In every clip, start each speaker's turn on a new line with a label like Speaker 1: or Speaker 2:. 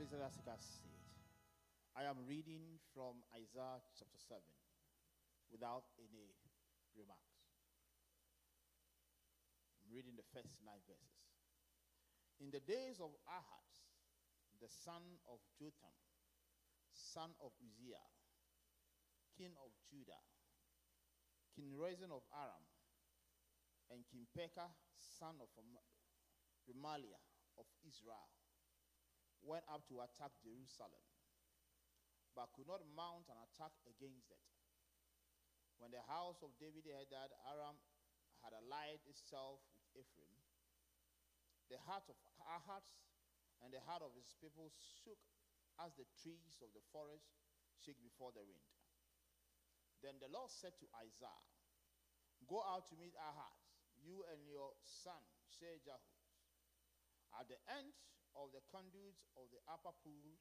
Speaker 1: Please let us take a seat. I am reading from Isaiah chapter 7 without any remarks. I'm reading the first 9 verses. In the days of Ahaz, the son of Jotham, son of Uzziah, king of Judah, King Rezin of Aram, and King Pekah, son of Remaliah of Israel, went up to attack Jerusalem, but could not mount an attack against it. When the house of David heard that Aram had allied itself with Ephraim, the heart of Ahaz and the heart of his people shook as the trees of the forest shake before the wind. Then the Lord said to Isaiah, "Go out to meet Ahaz, you and your son Jehu, at the end of the conduits of the upper pool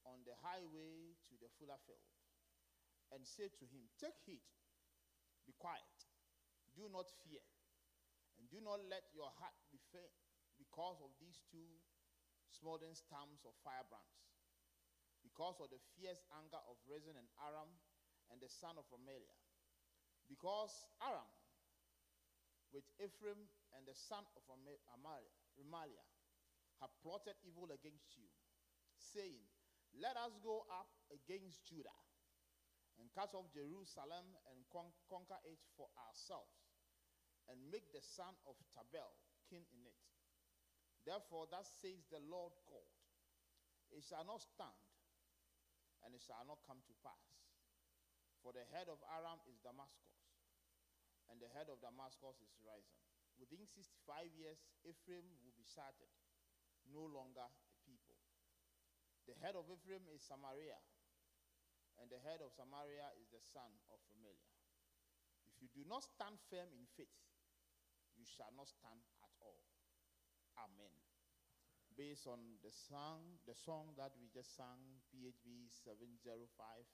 Speaker 1: on the highway to the fuller field, and say to him, take heed, be quiet, do not fear, and do not let your heart be faint because of these 2 smoldering stumps of firebrands, because of the fierce anger of Rezin and Aram and the son of Remaliah, because Aram with Ephraim and the son of Remaliah have plotted evil against you, saying, let us go up against Judah and cut off Jerusalem and conquer it for ourselves, and make the son of Tabel king in it. Therefore, thus says the Lord God, it shall not stand, and it shall not come to pass. For the head of Aram is Damascus, and the head of Damascus is Rezin. Within 65 years, Ephraim will be shattered, no longer a people. The head of Ephraim is Samaria, and the head of Samaria is the son of Remaliah. If you do not stand firm in faith, you shall not stand at all." Amen. Based on the song that we just sang, PHB 705,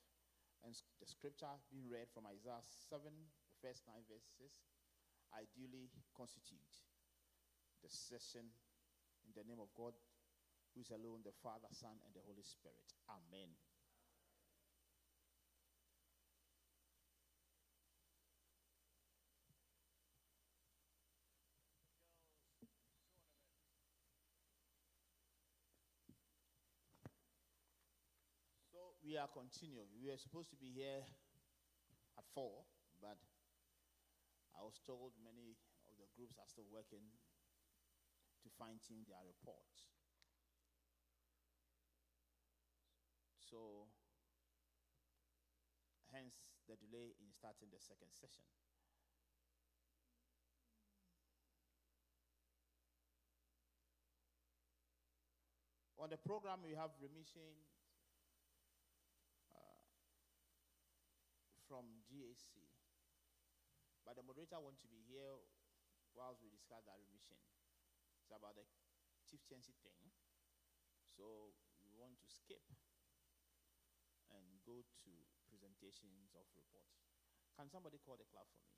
Speaker 1: and the scripture being read from Isaiah 7, the first 9 verses, I duly constitute the session in the name of God, who is alone, the Father, Son, and the Holy Spirit. Amen. So we are continuing. We were supposed to be here at 4, but I was told many of the groups are still working to fine-tune their reports. So, hence the delay in starting the second session. On the program, we have remission from GAC, but the moderator wants to be here whilst we discuss that remission. It's about the chieftaincy thing, so we want to skip and go to presentations of reports. Can somebody call the clerk for me?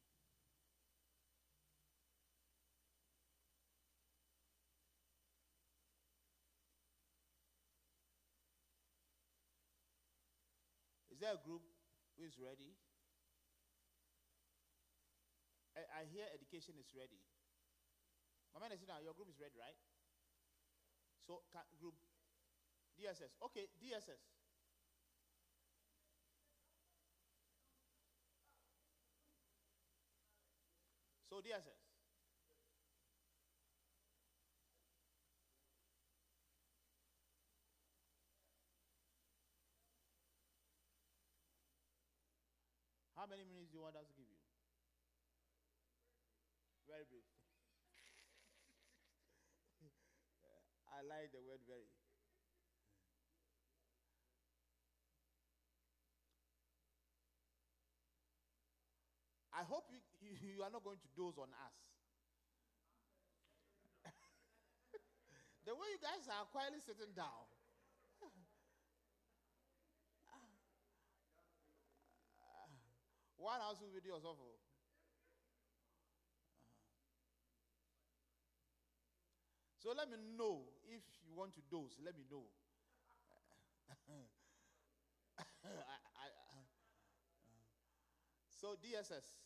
Speaker 1: Is there a group who is ready? I hear education is ready. My man is now, your group is ready, right? So, group DSS. Okay, DSS. So, DSS. How many minutes do you want us to give you? Very brief. I like the word very. I hope you are not going to doze on us. The way you guys are quietly sitting down. One house will videos of. So let me know if you want to doze. Let me know. So DSS.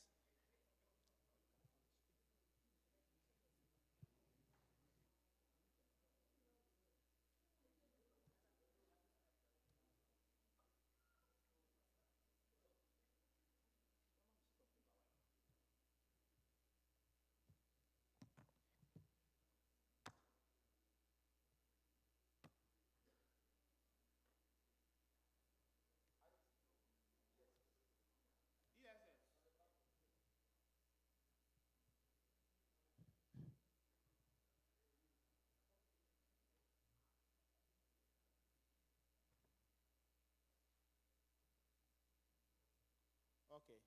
Speaker 1: Okay,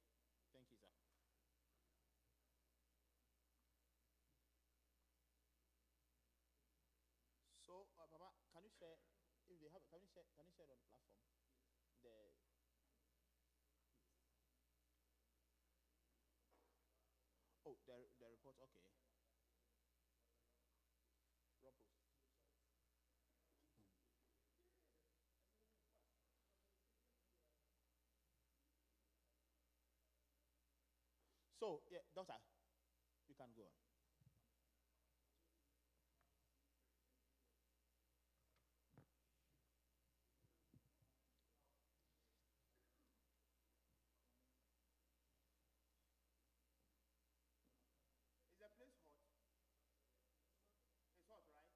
Speaker 1: thank you, sir. So, Papa, can you share? If they have, can you share it on the platform? The the report. Okay, Rumpus. So, yeah, doctor, you can go on. Is the place hot? It's hot, right?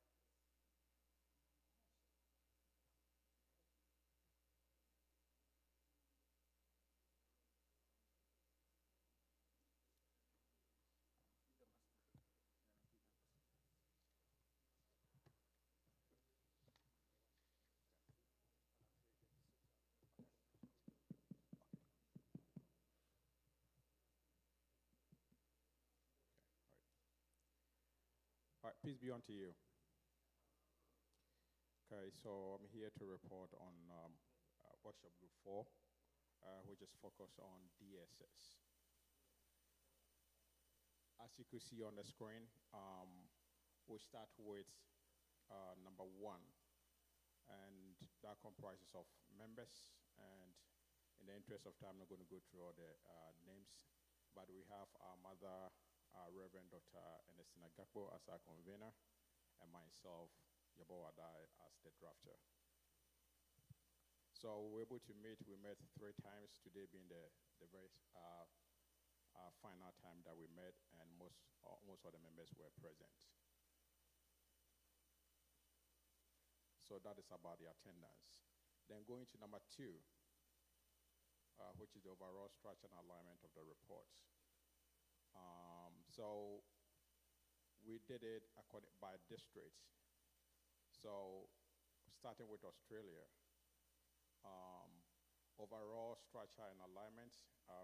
Speaker 2: All right, peace be unto you. Okay, so I'm here to report on workshop group 4, which is focused on DSS. As you can see on the screen, we start with number 1, and that comprises of members. And in the interest of time, I'm not going to go through all the names, but we have our mother, Reverend Dr. Ernestina Gakpo as our convener, and myself, Yabo Wadai, as the drafter. So we were able to meet. We met 3 times, today being the very final time that we met, and most of the members were present. So that is about the attendance. Then going to number 2, which is the overall structure and alignment of the report. So we did it by districts. So starting with Australia, overall structure and alignment,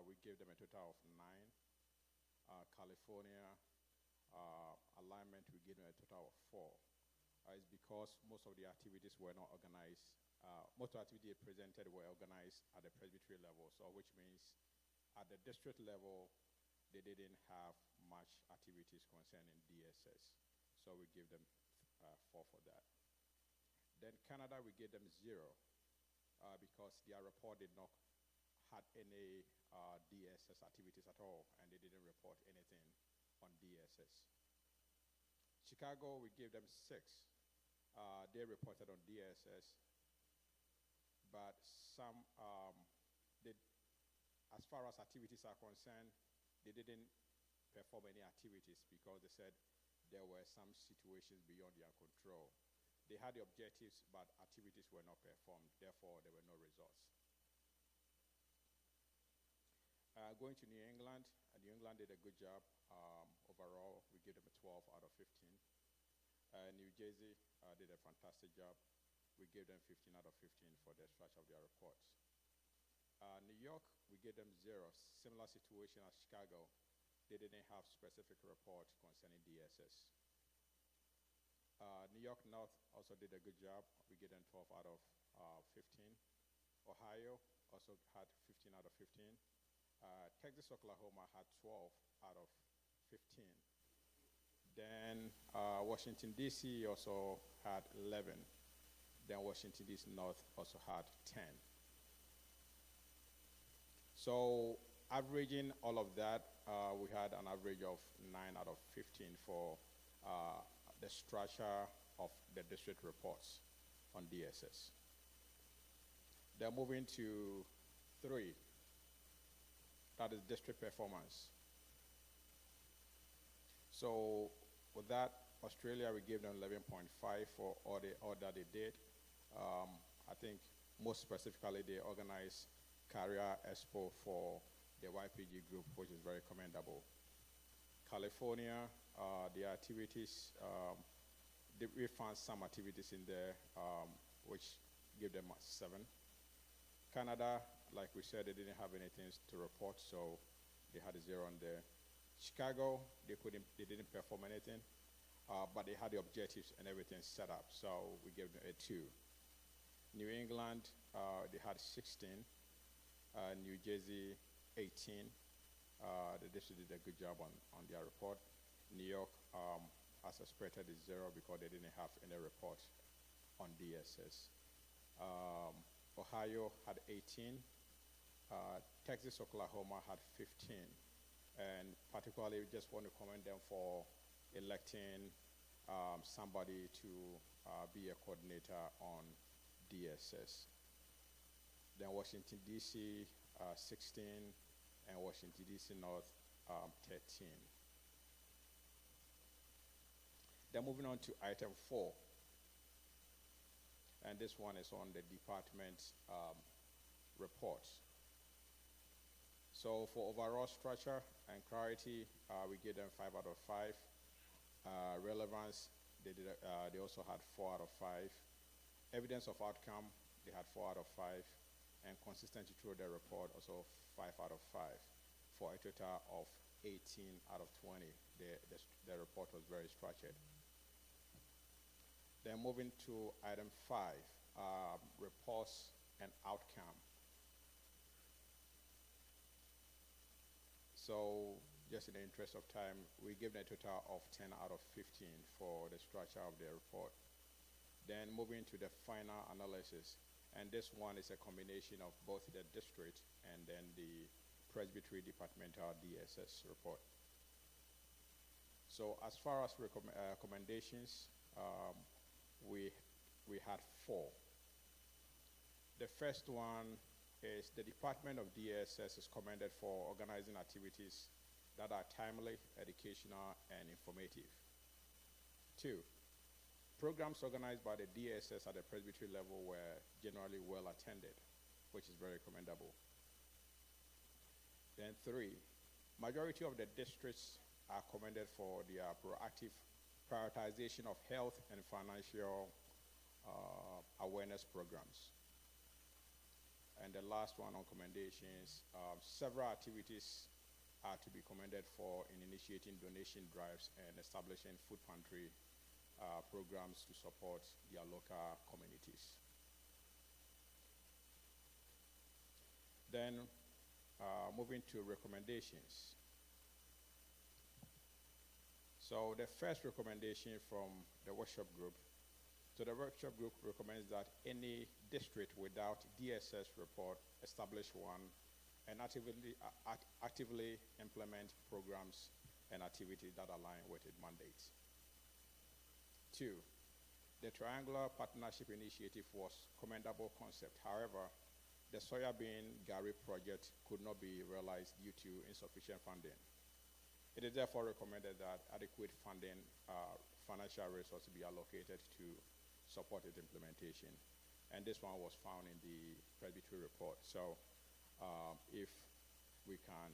Speaker 2: we gave them a total of 9. California alignment, we gave them a total of 4. It's because most of the activities were not organized. Most of the activities presented were organized at the presbytery level, so which means at the district level, they didn't have much activities concerning DSS. So we give them 4 for that. Then Canada, we gave them 0 because their report did not had any DSS activities at all, and they didn't report anything on DSS. Chicago, we gave them 6. They reported on DSS, but some as far as activities are concerned, they didn't perform any activities because they said there were some situations beyond their control. They had the objectives, but activities were not performed. Therefore, there were no results. Going to New England, New England did a good job. Overall, we gave them a 12 out of 15. New Jersey did a fantastic job. We gave them 15 out of 15 for the structure of their reports. New York, we gave them 0. Similar situation as Chicago. They didn't have specific report concerning DSS. New York North also did a good job. We gave them 12 out of 15. Ohio also had 15 out of 15. Texas, Oklahoma had 12 out of 15. Then Washington, D.C. also had 11. Then Washington D.C. North also had 10. So averaging all of that, we had an average of 9 out of 15 for the structure of the district reports on DSS. Then moving to 3, that is district performance. So with that, Australia, we gave them 11.5 for all that they did. I think most specifically, they organized Career Expo for the YPG group, which is very commendable. California, their activities, we found some activities in there which gave them a 7. Canada, like we said, they didn't have anything to report, so they had a 0 on there. Chicago, they didn't perform anything, but they had the objectives and everything set up, so we gave them a 2. New England, they had 16. New Jersey, 18. The district did a good job on their report. New York, as expected, is 0 because they didn't have any report on DSS. Ohio had 18. Texas, Oklahoma had 15. And particularly, we just want to commend them for electing somebody to be a coordinator on DSS. Then Washington, D.C., 16, and Washington, D.C. North, 13. Then moving on to item 4. And this one is on the department reports. So for overall structure and clarity, we gave them 5 out of 5. Relevance, they also had 4 out of 5. Evidence of outcome, they had 4 out of 5. And consistency through the report, also 5 out of 5, for a total of 18 out of 20. The report was very structured. Then moving to item 5, reports and outcome. So just in the interest of time, we give them a total of 10 out of 15 for the structure of the report. Then moving to the final analysis. And this one is a combination of both the district and then the Presbytery departmental DSS report. So as far as recommendations, we had 4. The first one is the Department of DSS is commended for organizing activities that are timely, educational, and informative. 2, programs organized by the DSS at the Presbytery level were generally well attended, which is very commendable. Then 3, majority of the districts are commended for their proactive prioritization of health and financial awareness programs. And the last one on commendations, several activities are to be commended for in initiating donation drives and establishing food pantry programs to support their local communities. Then moving to recommendations. So the first recommendation from the workshop group. So the workshop group recommends that any district without DSS report establish one and actively implement programs and activities that align with its mandate. 2, the Triangular Partnership Initiative was a commendable concept. However, the soybean Gary project could not be realized due to insufficient funding. It is therefore recommended that adequate funding, financial resources be allocated to support its implementation. And this one was found in the Presbytery report. So if we can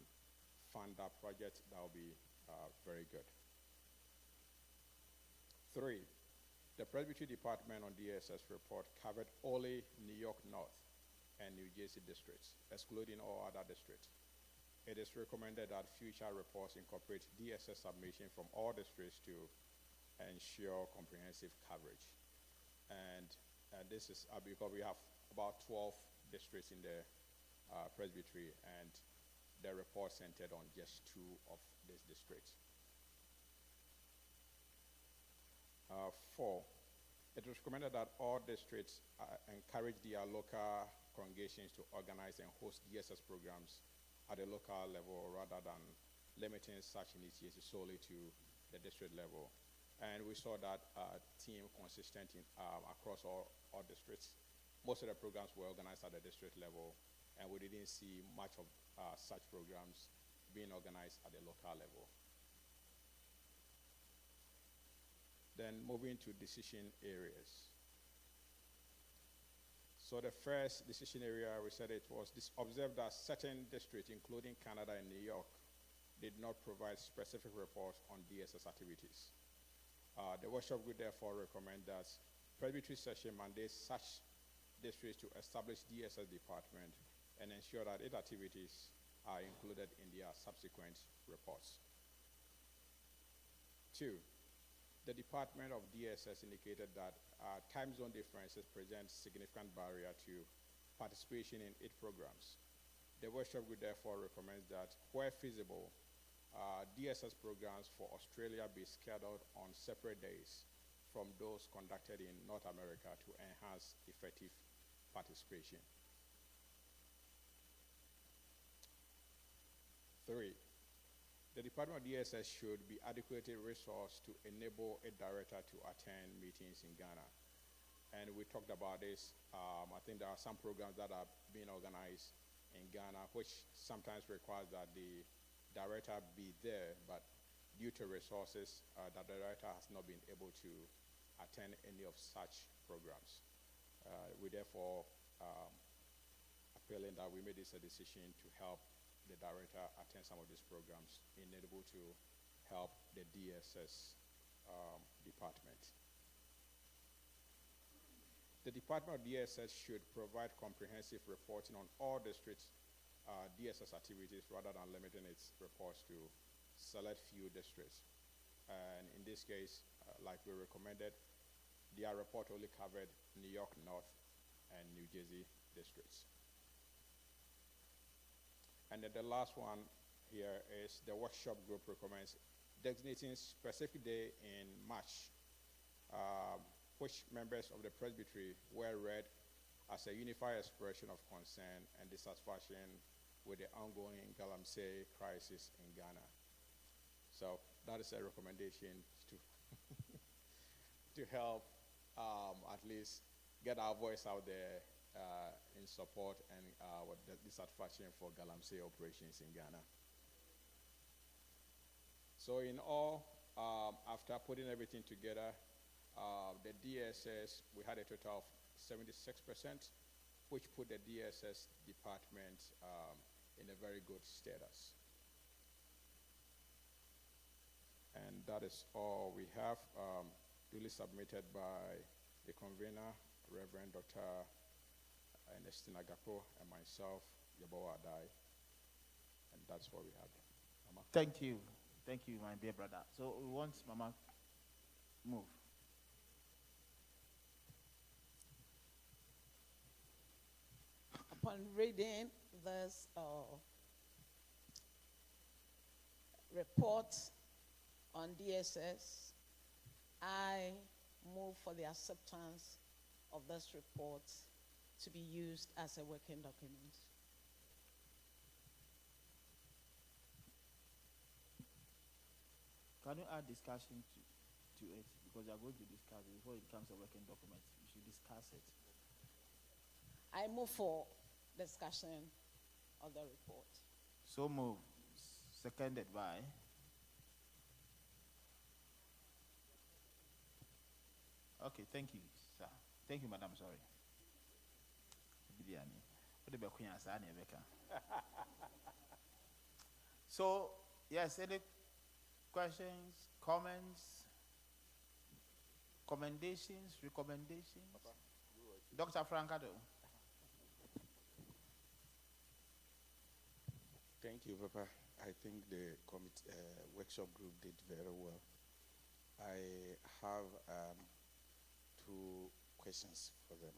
Speaker 2: fund that project, that will be very good. 3, the Presbytery Department on DSS report covered only New York North and New Jersey districts, excluding all other districts. It is recommended that future reports incorporate DSS submission from all districts to ensure comprehensive coverage. And this is because we have about 12 districts in the Presbytery, and the report centered on just 2 of these districts. 4, It was recommended that all districts encourage their local congregations to organize and host DSS programs at the local level rather than limiting such initiatives solely to the district level. And we saw that theme consistent across all districts. Most of the programs were organized at the district level, and we didn't see much of such programs being organized at the local level. Then moving to decision areas. So the first decision area, we said it was observed that certain districts, including Canada and New York, did not provide specific reports on DSS activities. The workshop group therefore recommend that Presbytery Session mandates such districts to establish DSS department and ensure that its activities are included in their subsequent reports. 2, the Department of DSS indicated that time zone differences present significant barrier to participation in its programs. The workshop group therefore recommends that, where feasible, DSS programs for Australia be scheduled on separate days from those conducted in North America to enhance effective participation. 3, the Department of DSS should be adequately resourced to enable a director to attend meetings in Ghana. And we talked about this. I think there are some programs that are being organized in Ghana, which sometimes requires that the director be there, but due to resources, the director has not been able to attend any of such programs. We therefore appealing that we made this a decision to help the director attend some of these programs in able to help the DSS department. The Department of DSS should provide comprehensive reporting on all districts' DSS activities rather than limiting its reports to select few districts. And in this case, like we recommended, their report only covered New York North and New Jersey districts. And then the last one here is the workshop group recommends designating specific day in March, which members of the Presbytery were read as a unified expression of concern and dissatisfaction with the ongoing Galamsey crisis in Ghana. So that is a recommendation to to help at least get our voice out there in support and the dissatisfaction for Galamsey operations in Ghana. So in all, after putting everything together, the DSS, we had a total of 76%, which put the DSS department in a very good status. And that is all we have, duly submitted by the convener, Reverend Dr. Ernestina Gapo, and myself, Yabawa Adai. And that's what we have. Mama.
Speaker 1: Thank you. Thank you, my dear brother. So we want Mama move.
Speaker 3: Upon reading this report on DSS, I move for the acceptance of this report to be used as a working document.
Speaker 1: Can you add discussion to it? Because we are going to discuss it before it becomes a working document. We should discuss it.
Speaker 3: I move for discussion of the report.
Speaker 1: So move. Seconded by. Okay, thank you, sir. Thank you, madam. Sorry. So, yes, any questions, comments, commendations, recommendations? Papa, Dr. Francado.
Speaker 4: Thank you, Papa. I think the workshop group did very well. I have 2 questions for them.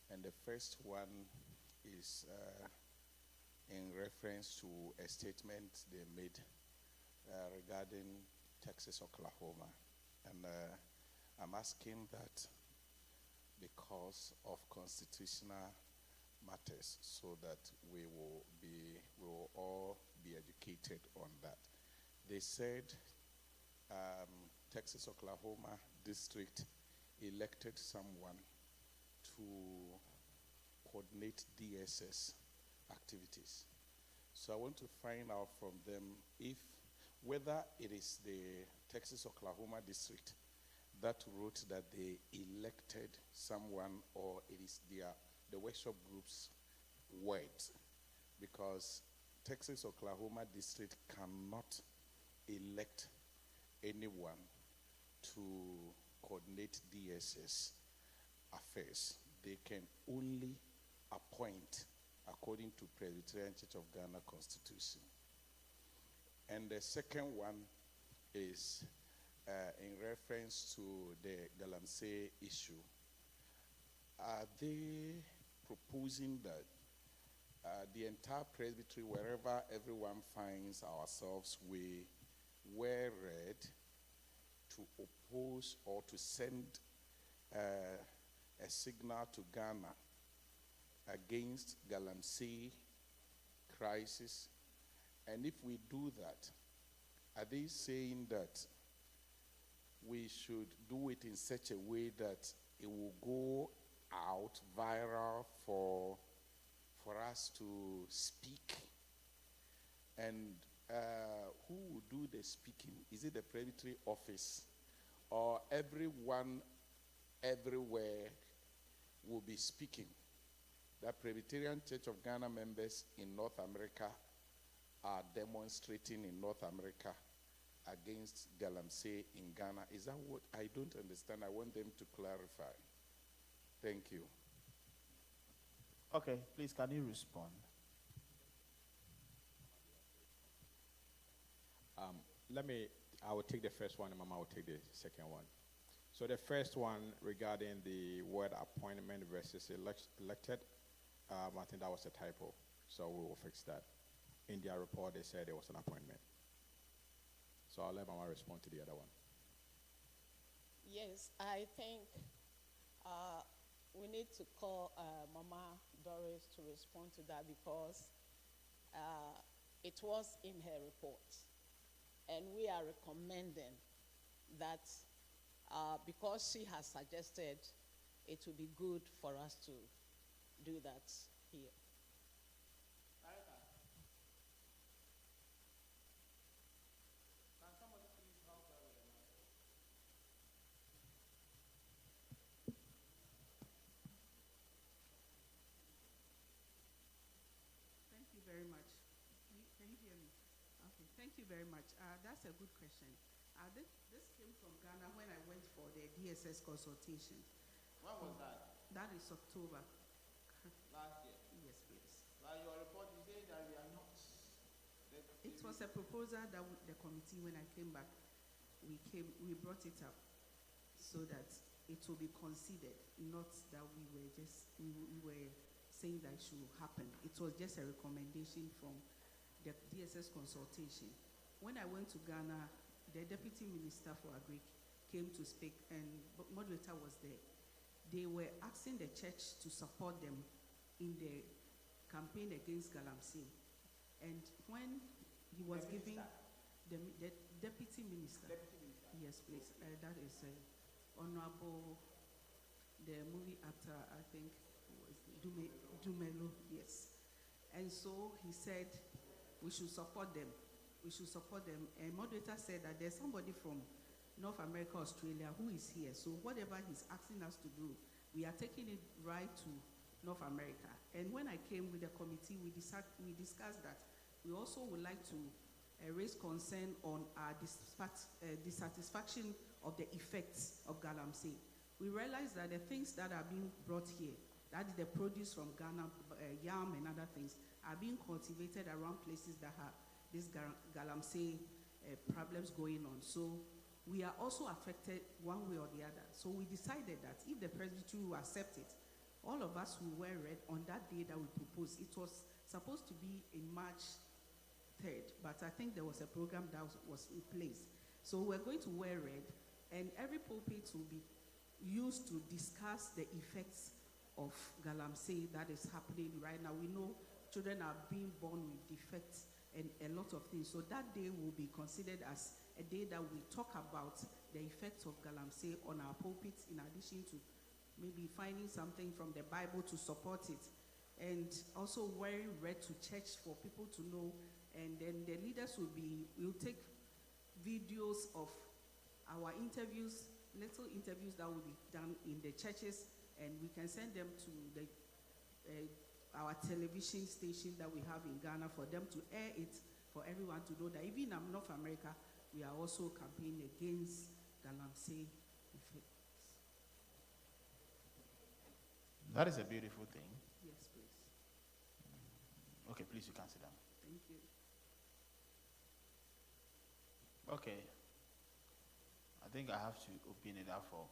Speaker 4: And the first one is in reference to a statement they made regarding Texas, Oklahoma. And I'm asking that because of constitutional matters, so that we will all be educated on that. They said Texas Oklahoma district elected someone to coordinate DSS activities. So I want to find out from them whether it is the Texas Oklahoma district that wrote that they elected someone, or it is the workshop group's words, because Texas Oklahoma district cannot elect anyone to coordinate DSS affairs. They can only appoint according to Presbyterian Church of Ghana Constitution. And the second one is in reference to the Galamsey issue. Are they proposing that the entire presbytery, wherever everyone finds ourselves, we were read to oppose or to send a signal to Ghana against Galamsey crisis? And if we do that, are they saying that we should do it in such a way that it will go out viral for us to speak? And who will do the speaking? Is it the Presbytery office, or everyone everywhere will be speaking? The Presbyterian Church of Ghana members in North America are demonstrating in North America against Galamsey in Ghana. Is that what? I don't understand. I want them to clarify. Thank you.
Speaker 1: Okay, please, can you respond?
Speaker 2: I will take the first one, and Mama will take the second one. So the first one regarding the word appointment versus elected, I think that was a typo, so we will fix that. In their report, they said it was an appointment. So I'll let Mama respond to the other one.
Speaker 3: Yes, I think we need to call Mama Doris to respond to that, because it was in her report. And we are recommending that because she has suggested, it would be good for us to do that here.
Speaker 5: Thank you very much. Can you hear me? Okay, thank you very much. That's a good question. This came from Ghana when I went for the DSS consultation.
Speaker 1: When was that?
Speaker 5: That is October.
Speaker 1: Last year?
Speaker 5: Yes, please.
Speaker 1: Like your report, you say that we are not.
Speaker 5: It was a proposal that the committee, when I came back, we brought it up so that it will be considered, not that we were saying that it should happen. It was just a recommendation from the DSS consultation. When I went to Ghana, the Deputy Minister for Agric came to speak, and moderator was there. They were asking the church to support them in the campaign against Galamsey. And when he was giving the Deputy Minister. Yes, please. That is Honorable, the movie actor, I think, was Dumelo, yes. And so he said, we should support them. We should support them. And moderator said that there's somebody from North America, Australia, who is here. So whatever he's asking us to do, we are taking it right to North America. And when I came with the committee, we discussed that we also would like to raise concern on our dissatisfaction of the effects of Galamsey. We realize that the things that are being brought here, that is the produce from Ghana, yam and other things, are being cultivated around places that have this Galamsey problems going on. So we are also affected one way or the other. So we decided that if the Presbytery will accept it, all of us will wear red on that day that we proposed. It was supposed to be in March 3rd, but I think there was a program that was in place. So we're going to wear red, and every pulpit will be used to discuss the effects of galamsey that is happening right now. We know children are being born with defects and a lot of things. So that day will be considered as a day that we talk about the effects of galamsey on our pulpits, in addition to maybe finding something from the Bible to support it. And also wearing red to church for people to know. And then the leaders will take videos of our interviews, little interviews that will be done in the churches, and we can send them to our television station that we have in Ghana for them to air it, for everyone to know that even in North America, we are also campaigning against galamsey effects.
Speaker 1: That is a beautiful thing.
Speaker 5: Yes, please.
Speaker 1: Okay, please, you can sit down.
Speaker 5: Thank you.
Speaker 1: Okay. I think I have to open it up for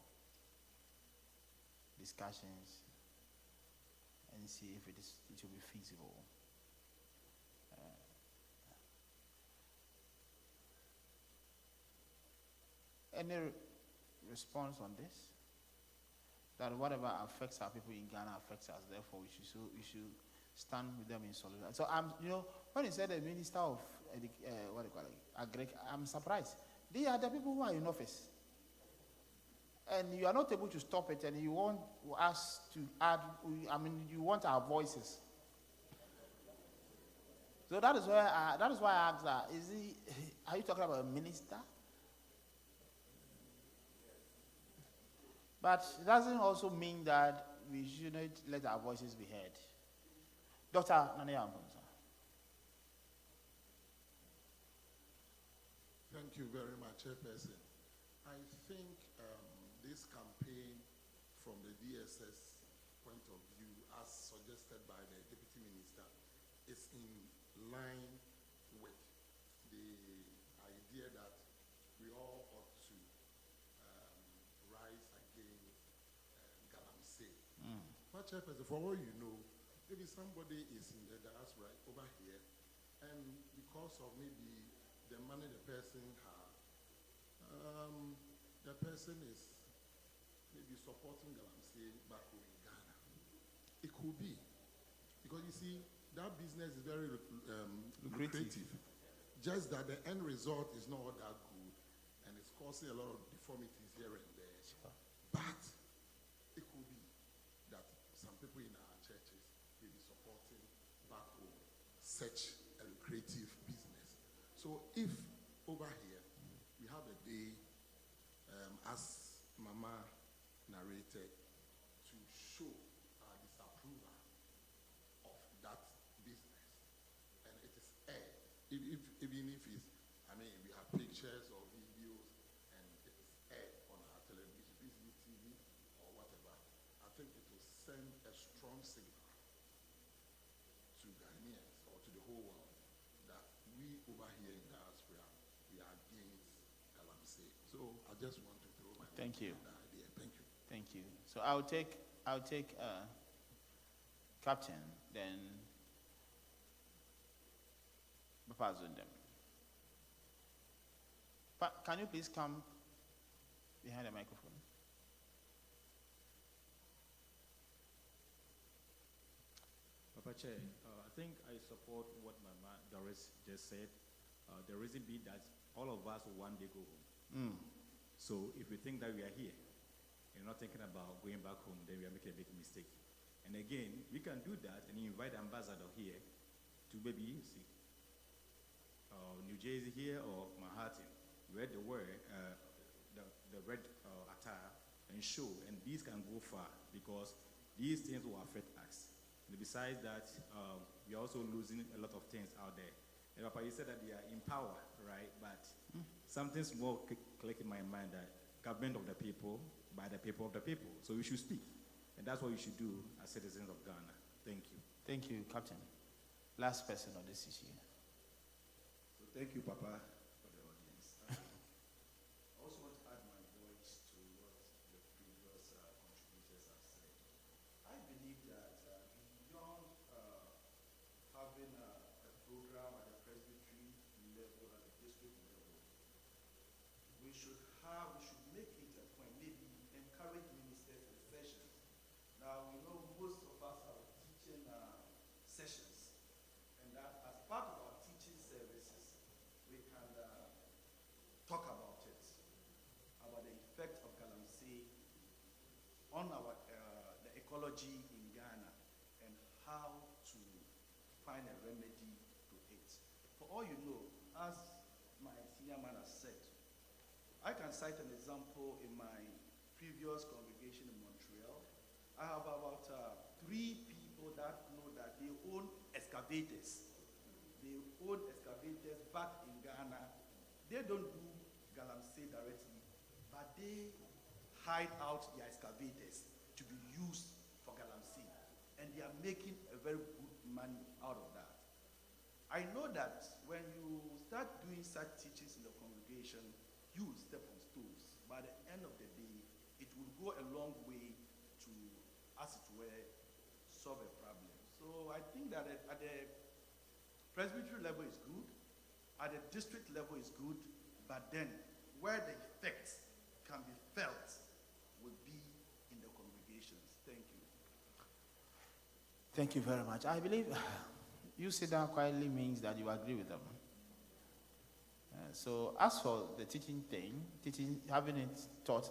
Speaker 1: discussions and see if it will be feasible. Any response on this? That whatever affects our people in Ghana affects us. Therefore, we should stand with them in solidarity. So when he said the minister of I'm surprised. They are the people who are in office, and you are not able to stop it, and you want us to add. You want our voices. So that is why I asked that. Are you talking about a minister? But it doesn't also mean that we shouldn't let our voices be heard. Dr. Nana.
Speaker 6: Thank you very much, Chairperson. I think this campaign, from the DSS point of view, as suggested by the Deputy Minister, is in line with the idea that we all ought to rise against galamsey. But Chairperson, for all you know, maybe somebody is in the diaspora over here, and because of maybe the money the person has, the person is maybe supporting galamsey back home in Ghana. It could be. Because you see, that business is very lucrative. Just that the end result is not that good, and it's causing a lot of deformities here and there.
Speaker 1: Sure.
Speaker 6: But it could be that some people in our churches will be supporting back home such a lucrative business. So if over here we have a day, as Mama narrated, to show our disapproval of that business, and it is aired, even if it's, we have pictures or videos, and it is aired on our television, TV, or whatever, I think it will send a strong signal to Ghanaians or to the whole world that we over here in diaspora, we are against galamsey. So I just want to throw my
Speaker 1: Thank you.
Speaker 6: that idea. Thank you.
Speaker 1: Thank you. So I'll take Captain, then Papa Zundem. Can you please come behind the microphone?
Speaker 7: Papa Chair, I think I support what Mama Doris just said. The reason being that all of us will one day go home. So if we think that we are here and not thinking about going back home, then we are making a big mistake. And again, we can do that and invite the ambassador here to maybe see New Jersey here or Manhattan, where they wear the red attire and show, and these can go far because these things will affect us. And besides that, we are also losing a lot of things out there. And Papa, you said that they are in power, right? But something small clicked in my mind that government of the people, by the people of the people. So we should speak. And that's what we should do as citizens of Ghana. Thank you.
Speaker 1: Thank you, Captain. Last person on this issue.
Speaker 8: So thank you, Papa, for the audience. I also want to add my voice to what the previous contributors have said. I believe that beyond having a program at the Presbytery level, at the district level, we should make it a point, maybe encourage on our the ecology in Ghana and how to find a remedy to it. For all you know, as my senior man has said, I can cite an example in my previous congregation in Montreal. I have about 3 people that know that they own excavators. They own excavators back in Ghana. They don't do galamsey directly, but they hide out their excavators to be used for galamsey. And they are making a very good money out of that. I know that when you start doing such teachings in the congregation, you will step on stones. By the end of the day, it will go a long way to, as it were, solve a problem. So I think that at the presbytery level is good, at the district level is good, but then where the effects can be felt will be in the congregations. Thank you.
Speaker 1: Thank you very much. I believe you sit down quietly means that you agree with them. So as for the teaching thing, having it taught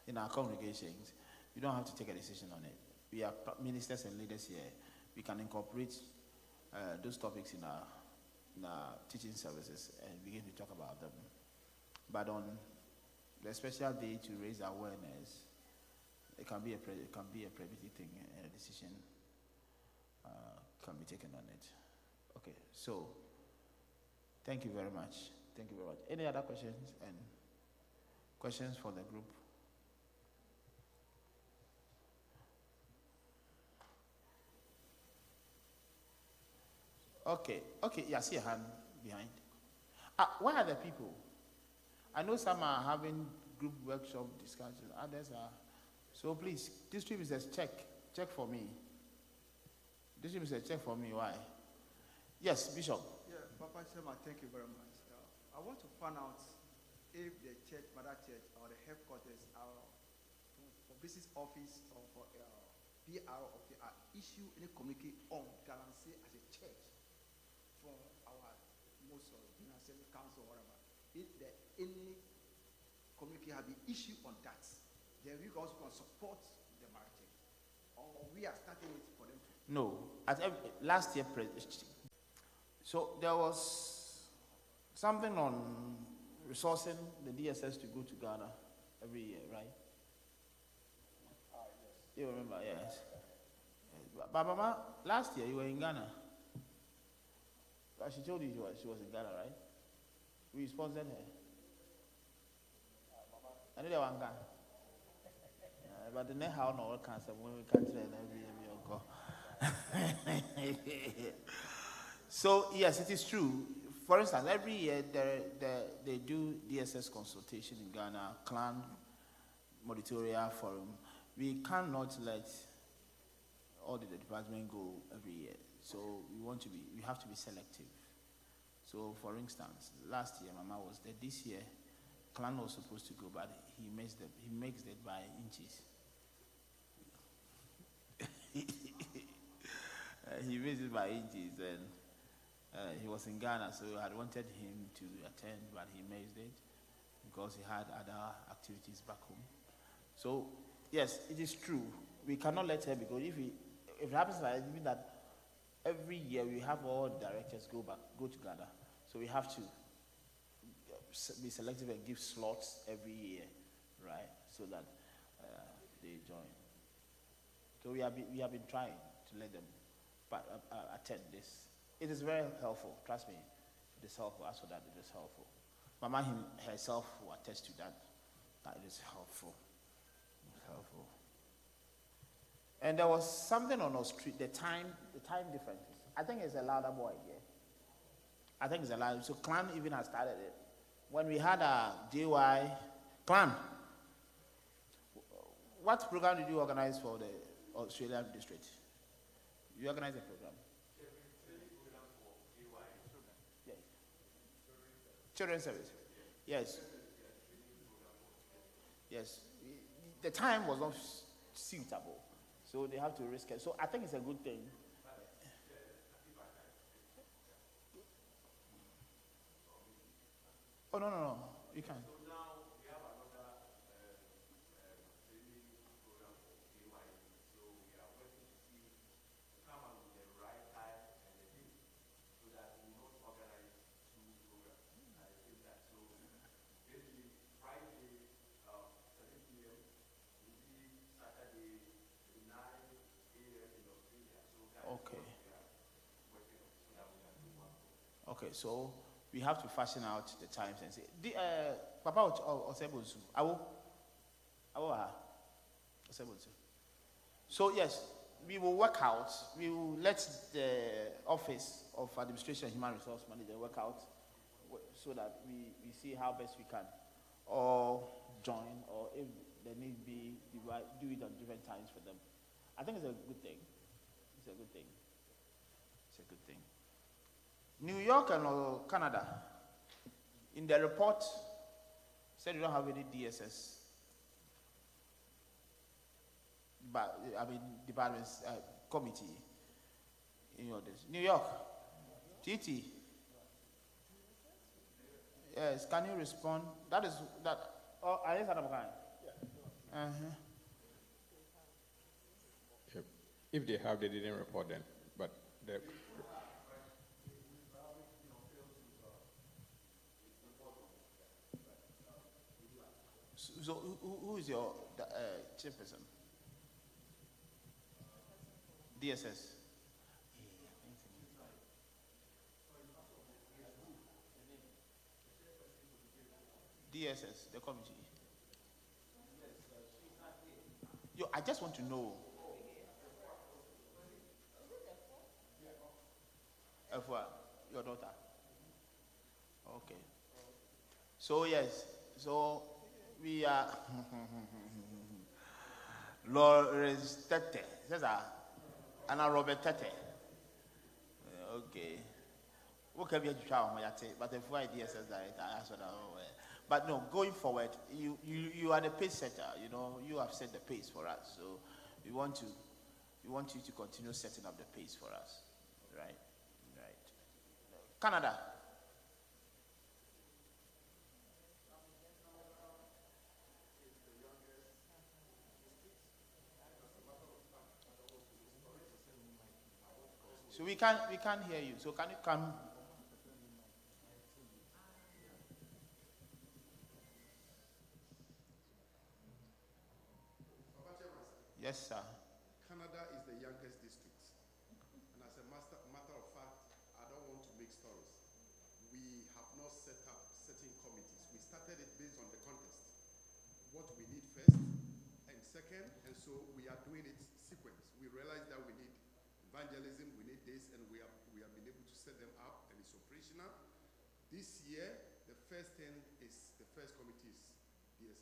Speaker 1: in our congregations, you don't have to take a decision on it. We are ministers and leaders here. We can incorporate those topics in our teaching services and begin to talk about them. But on the special day to raise awareness, it can be a private thing, and a decision can be taken on it. Okay, so thank you very much. Thank you very much. Any other questions and questions for the group? Okay, yeah, I see a hand behind. Where are the people? I know some are having group workshop discussions, others are. So please, district says check for me. District says check for me. Why? Yes, Bishop.
Speaker 9: Yeah, Papa Shema, thank you very much. I want to find out if the church, mother church, or the headquarters are for business office or for PR office are issue any communique on galamsey as a church for our most of the council or whatever. If there any communique have been issued on that, then we also can support the market. Or we are starting it for them to.
Speaker 1: No, last year, so there was something on resourcing the DSS to go to Ghana every year, right? Yes. You remember, yes. But Mama, last year you were in Ghana. She told you she was in Ghana, right? We sponsored her. I know they were in Ghana. But the next how no cancer when we can't train every year we go. So yes, it is true. For instance, every year they do DSS consultation in Ghana, clan, Monitorial Forum. We cannot let all the department go every year. So we have to be selective. So for instance, last year Mama was there. This year, clan was supposed to go, but he makes it by inches. He missed it by inches, and he was in Ghana, so I wanted him to attend, but he missed it because he had other activities back home. So yes, it is true. We cannot let her, because if it happens like that, every year we have all directors go to Ghana, so we have to be selective and give slots every year, right? So that they join. So we have been trying to let them attend this. It is very helpful. Trust me, it is helpful. As for that, it is helpful. Mama herself will attest to that. That it is helpful. It's helpful. And there was something on our street. The time differences. I think it's a louder boy here. I think it's a louder. So Clan even has started it. When we had a JY Clan, what program did you organize for the Australian district? You organized a program. Yes. Children's service. Yes. Yes. The time was not suitable, so they have to risk it. So I think it's a good thing. Oh, no. You can't. Okay. Okay, so we have to fashion out the times and say, Papa Osebuzu, so yes, we will work out. We will let the Office of Administration and Human Resource Manager work out so that we see how best we can, or join, or if there need be, do it on different times for them. I think it's a good thing. It's a good thing. It's a good thing. New York and Canada, in their report, said you don't have any DSS. But departments committee in your days. New York, TT. Yes, can you respond? That is that. Oh, I think that
Speaker 2: If they have, they didn't report them. But the
Speaker 1: so who is your chairperson? DSS. DSS, the committee. I just want to know. F1, your daughter. Okay. So yes, so we are Lawrence Tete. Anna Robert Tete. Okay. What can be a child, but if why DSS director, but no, going forward, you are the pace setter. You know, you have set the pace for us. So we want you to continue setting up the pace for us. Right. Canada. So we can't hear you. So can you come? Yes, sir.
Speaker 6: Canada is the youngest district. And as a matter of fact, I don't want to make stories. We have not set up certain committees. We started it based on the contest. What we need first and second, and so we are doing it sequence. We realize that we need evangelism, we need this, and we have been able to set them up, and it's operational. This year, the first thing is, the first committee is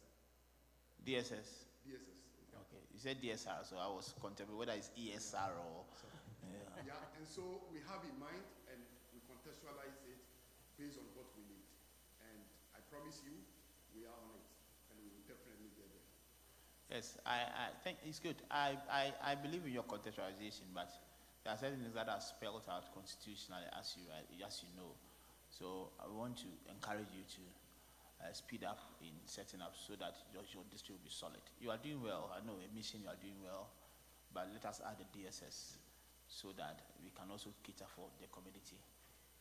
Speaker 1: DSS.
Speaker 6: DSS.
Speaker 1: Okay, you said DSR, so I was contemplating whether it's ESR or.
Speaker 6: Yeah, and so we have in mind, and we contextualize it based on what we need. And I promise you, we are on it, and we will definitely get there.
Speaker 1: Yes, I think it's good. I believe in your contextualization, but there are certain things that are spelled out constitutionally, as you know. So I want to encourage you to speed up in setting up so that your district will be solid. You are doing well. I know a mission, you are doing well, but let us add the DSS so that we can also cater for the community.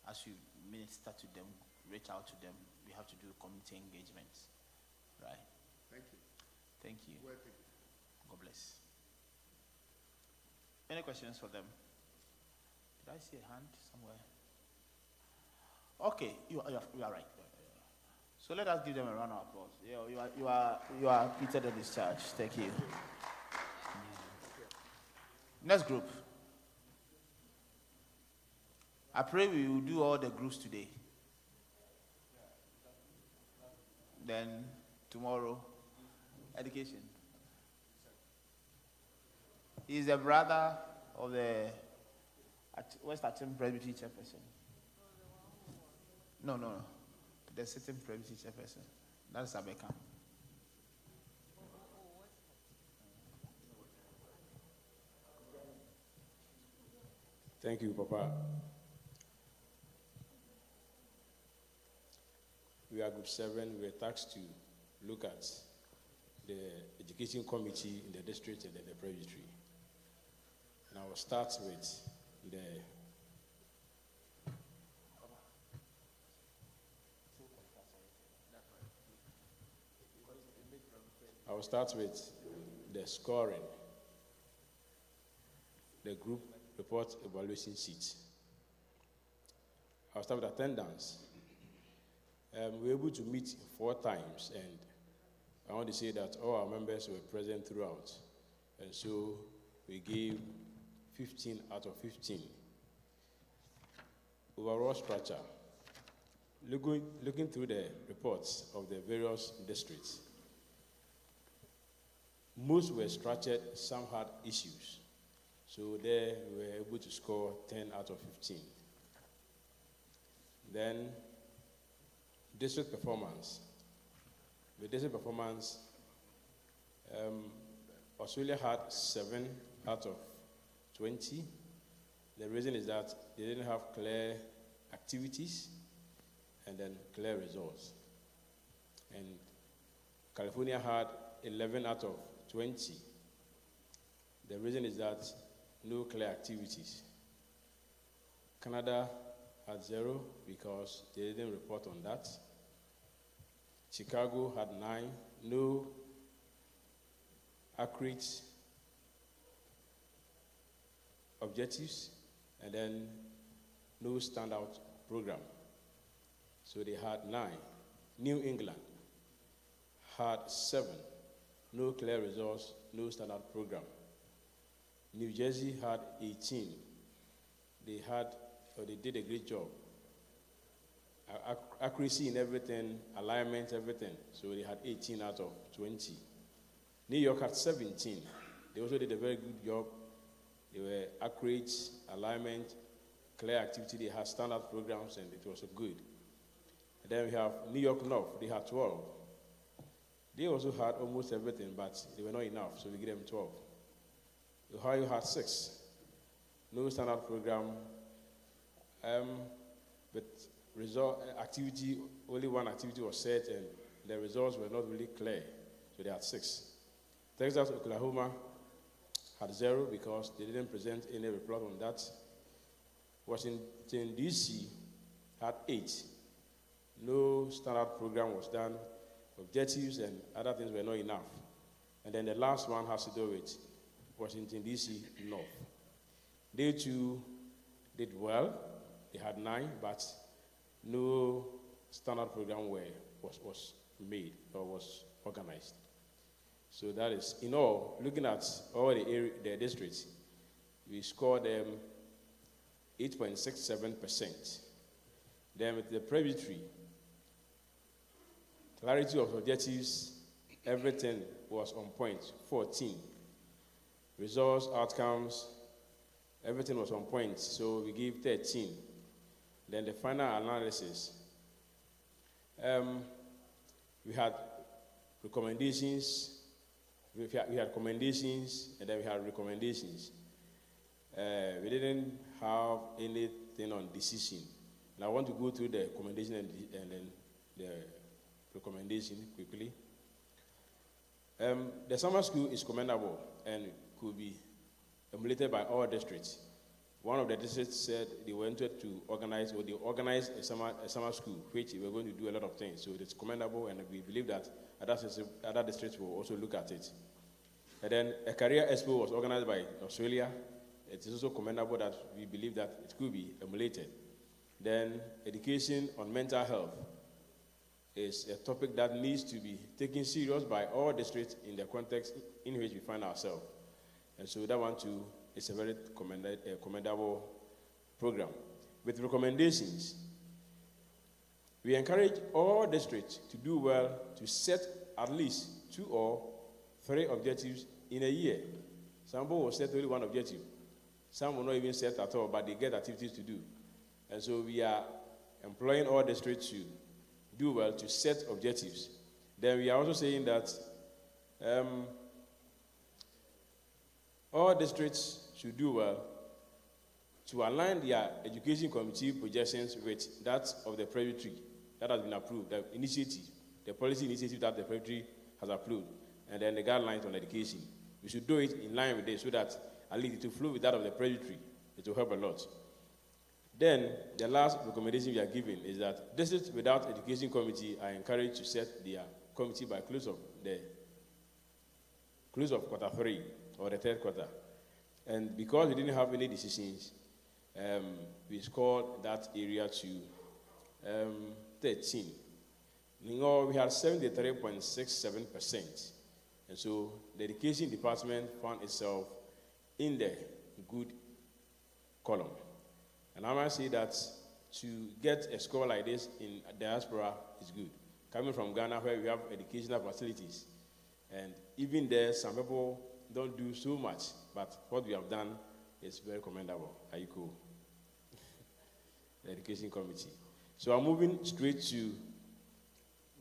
Speaker 1: As you minister to them, reach out to them, we have to do community engagements, right?
Speaker 6: Thank you.
Speaker 1: Thank you.
Speaker 6: Welcome.
Speaker 1: God bless. Any questions for them? Did I see a hand somewhere? Okay, you are right. So let us give them a round of applause. You are Peter the discharge. Thank you. Next group. I pray we will do all the groups today. Then tomorrow, education. He is the brother of the West Atom Presbytery chairperson. No. The sitting Presbytery chairperson. That's Abeka.
Speaker 10: Thank you, Papa. We are Group 7. We are tasked to look at the education committee in the district and then the presbytery. And I will start with the scoring. The group report evaluation sheet. I'll start with attendance. We were able to meet 4 times, and I want to say that all our members were present throughout. And so we gave 15 out of 15. Overall structure. Looking through the reports of the various districts, most were structured, some had issues. So there we were able to score 10 out of 15. Then, district performance. The district performance, Australia had 7 out of 20. The reason is that they didn't have clear activities and then clear results. And California had 11 out of 20. The reason is that no clear activities. Canada had 0 because they didn't report on that. Chicago had 9, no accurate objectives, and then no standout program. So they had 9. New England had 7, no clear results, no standout program. New Jersey had 18. They did a great job. Accuracy in everything, alignment, everything. So they had 18 out of 20. New York had 17. They also did a very good job. They were accurate, alignment, clear activity. They had standard programs, and it was good. And then we have New York North. They had 12. They also had almost everything, but they were not enough, so we gave them 12. Ohio had 6. No standard program. But result activity, only one activity was set, and the results were not really clear, so they had 6. Texas, Oklahoma had 0 because they didn't present any report on that. Washington, D.C. had 8. No standard program was done. Objectives and other things were not enough. And then the last one has to do with Washington, D.C. North. They too did well. They had 9, but no standard program was made or was organized. So that is, in all, looking at all the districts, we scored them 8.67%. Then with the Presbytery, clarity of objectives, everything was on point, 14. Results, outcomes, everything was on point, so we gave 13. Then the final analysis, we had recommendations, we had commendations, and then we had recommendations. We didn't have anything on decision. And I want to go through the commendation and then the recommendation quickly. The summer school is commendable and could be emulated by all districts. One of the districts said they wanted to organize, or they organized a summer school, which we were going to do a lot of things. So it's commendable, and we believe that other districts will also look at it. And then a career expo was organized by Australia. It is also commendable that we believe that it could be emulated. Then education on mental health is a topic that needs to be taken serious by all districts in the context in which we find ourselves. And so that one too is a very commendable program. With recommendations, we encourage all districts to do well to set at least 2 or 3 objectives in a year. Some will set only 1 objective. Some will not even set at all, but they get activities to do. And so we are employing all districts to do well to set objectives. Then we are also saying that all districts should do well to align their education committee projections with that of the Presbytery that has been approved, the initiative, the policy initiative that the Presbytery has approved, and then the guidelines on education. We should do it in line with this so that at least it will flow with that of the Presbytery. It will help a lot. Then, the last recommendation we are giving is that districts without education committee are encouraged to set their committee by close of quarter 3 or the 3rd quarter. And because we didn't have any decisions, we scored that area to 13. We had 73.67%. And so the education department found itself in the good column. And I must say that to get a score like this in diaspora is good. Coming from Ghana, where we have educational facilities, and even there, some people don't do so much, but what we have done is very commendable. Are you cool? The education committee. So I'm moving straight to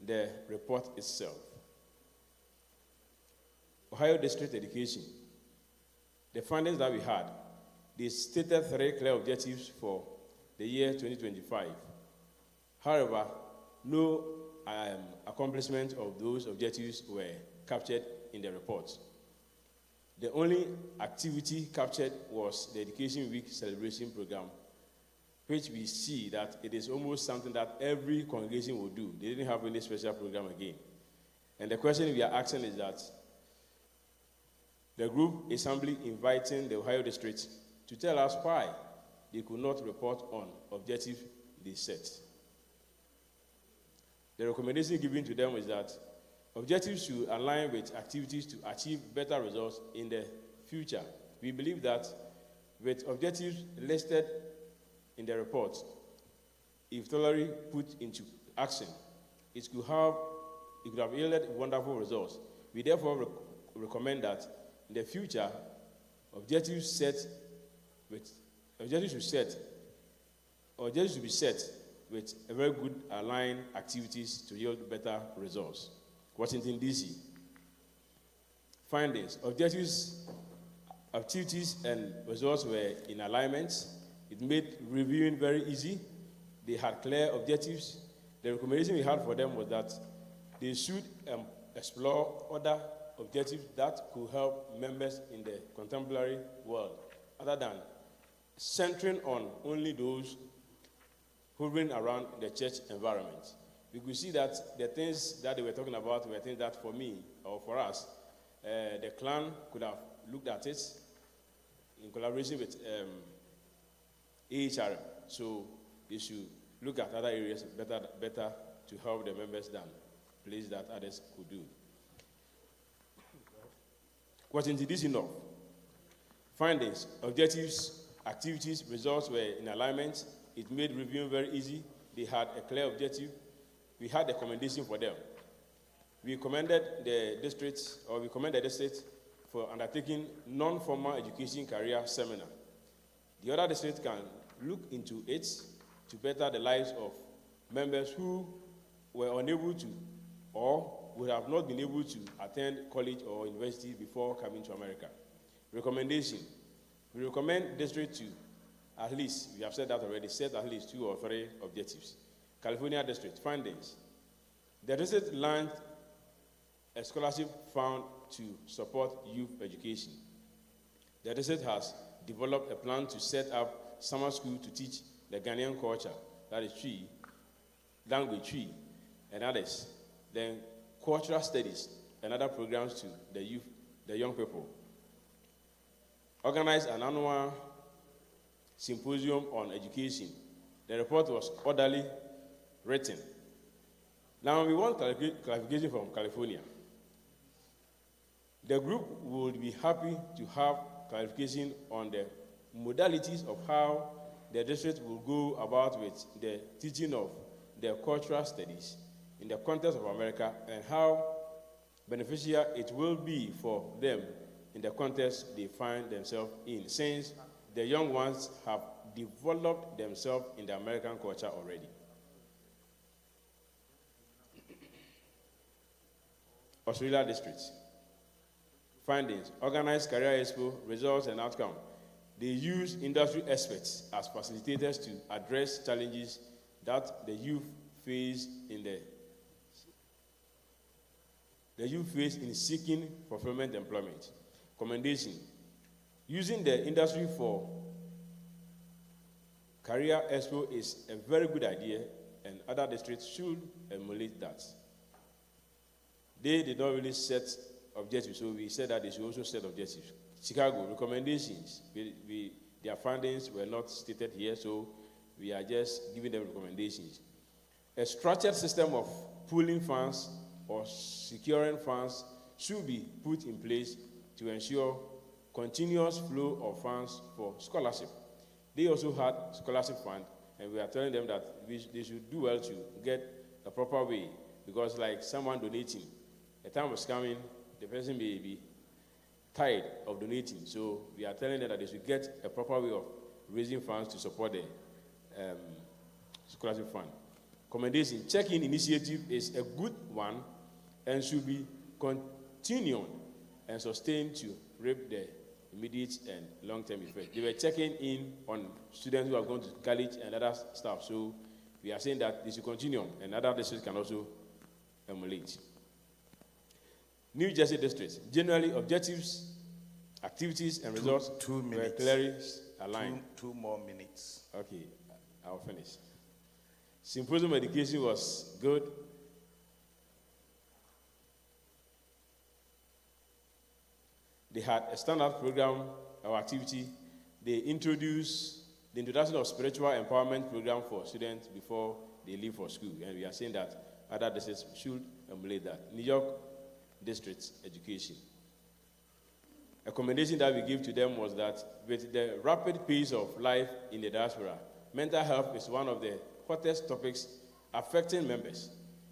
Speaker 10: the report itself. Ohio District Education. The findings that we had, they stated 3 clear objectives for the year 2025. However, no accomplishment of those objectives were captured in the report. The only activity captured was the Education Week celebration program, which we see that it is almost something that every congregation will do. They didn't have any special program again. And the question we are asking is that the group is humbly inviting the Ohio District to tell us why they could not report on objectives they set. The recommendation given to them is that objectives should align with activities to achieve better results in the future. We believe that with objectives listed in the report, if thoroughly put into action, it could have yielded wonderful results. We therefore recommend that in the future, objectives should be set with a very good aligned activities to yield better results. Washington, D.C. Findings. Objectives, activities, and results were in alignment. It made reviewing very easy. They had clear objectives. The recommendation we had for them was that they should explore other objectives that could help members in the contemporary world, other than centering on only those hovering around the church environment. We could see that the things that they were talking about were things that for me, or for us, the clan could have looked at it in collaboration with AHRM. So they should look at other areas better to help the members than places that others could do. Wasn't this enough? Findings, objectives, activities, results were in alignment. It made reviewing very easy. They had a clear objective. We had a commendation for them. We commended the district for undertaking non-formal education career seminar. The other districts can look into it to better the lives of members who were unable to or would have not been able to attend college or university before coming to America. Recommendation. We recommend district to at least, we have said that already, set at least 2 or 3 objectives. California District. Findings. The district launched a scholarship fund to support youth education. The district has developed a plan to set up summer school to teach the Ghanaian culture, that is Twi, language Twi, and others. Then cultural studies and other programs to the youth, the young people. Organized an annual symposium on education. The report was orderly written. Now we want clarification from California. The group would be happy to have clarification on the modalities of how the district will go about with the teaching of the cultural studies in the context of America and how beneficial it will be for them in the context they find themselves in, since the young ones have developed themselves in the American culture already. Australia District. Findings. Organized career expo, results and outcome. They use industry experts as facilitators to address challenges that the youth face in seeking fulfillment employment. Commendation. Using the industry for career expo is a very good idea, and other districts should emulate that. They did not really set objectives. So we said that they should also set objectives. Chicago, recommendations. Their findings were not stated here, so we are just giving them recommendations. A structured system of pooling funds or securing funds should be put in place to ensure continuous flow of funds for scholarship. They also had scholarship fund, and we are telling them that they should do well to get a proper way, because like someone donating, a time was coming, the person may be tired of donating. So we are telling them that they should get a proper way of raising funds to support the scholarship fund. Commendation, check-in initiative is a good one and should be continued and sustained to reap the immediate and long-term effect. They were checking in on students who are going to college and other stuff. So we are saying that they should continue, and other districts can also emulate. New Jersey districts, generally objectives, activities, and results were clearly aligned.
Speaker 4: Two more minutes.
Speaker 10: Okay, I'll finish. Symposium education was good. They had a standard program or activity. They introduced the introduction of spiritual empowerment program for students before they leave for school. And we are saying that other districts should emulate that. New York district's education. A recommendation that we give to them was that with the rapid pace of life in the diaspora, mental health is one of the hottest topics affecting members.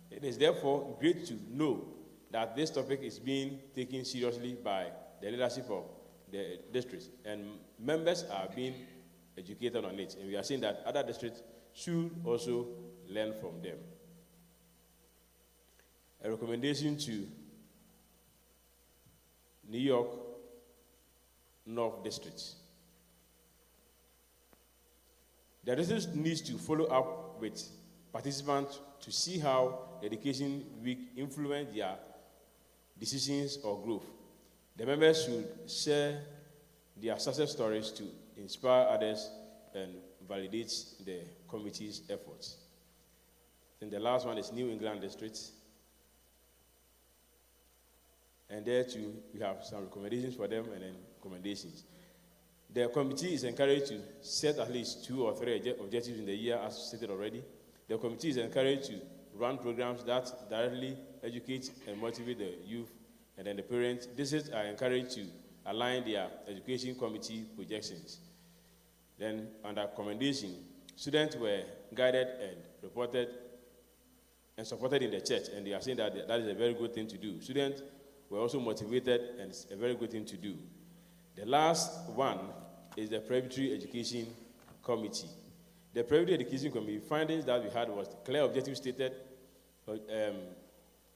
Speaker 10: It is therefore great to know that this topic is being taken seriously by the leadership of the districts, and members are being educated on it. And we are saying that other districts should also learn from them. A recommendation to New York North District. The district needs to follow up with participants to see how the Education Week influenced their decisions or growth. The members should share their success stories to inspire others and validate the committee's efforts. And the last one is New England District. And there too, we have some recommendations for them and then recommendations. The committee is encouraged to set at least 2 or 3 objectives in the year, as stated already. The committee is encouraged to run programs that directly educate and motivate the youth, and then the parents. Districts are encouraged to align their education committee projections. Then, under commendation, students were guided and reported and supported in the church, and they are saying that that is a very good thing to do. Students were also motivated, and it's a very good thing to do. The last one is the Presbytery Education Committee. The Presbytery Education Committee findings that we had was clear objectives stated,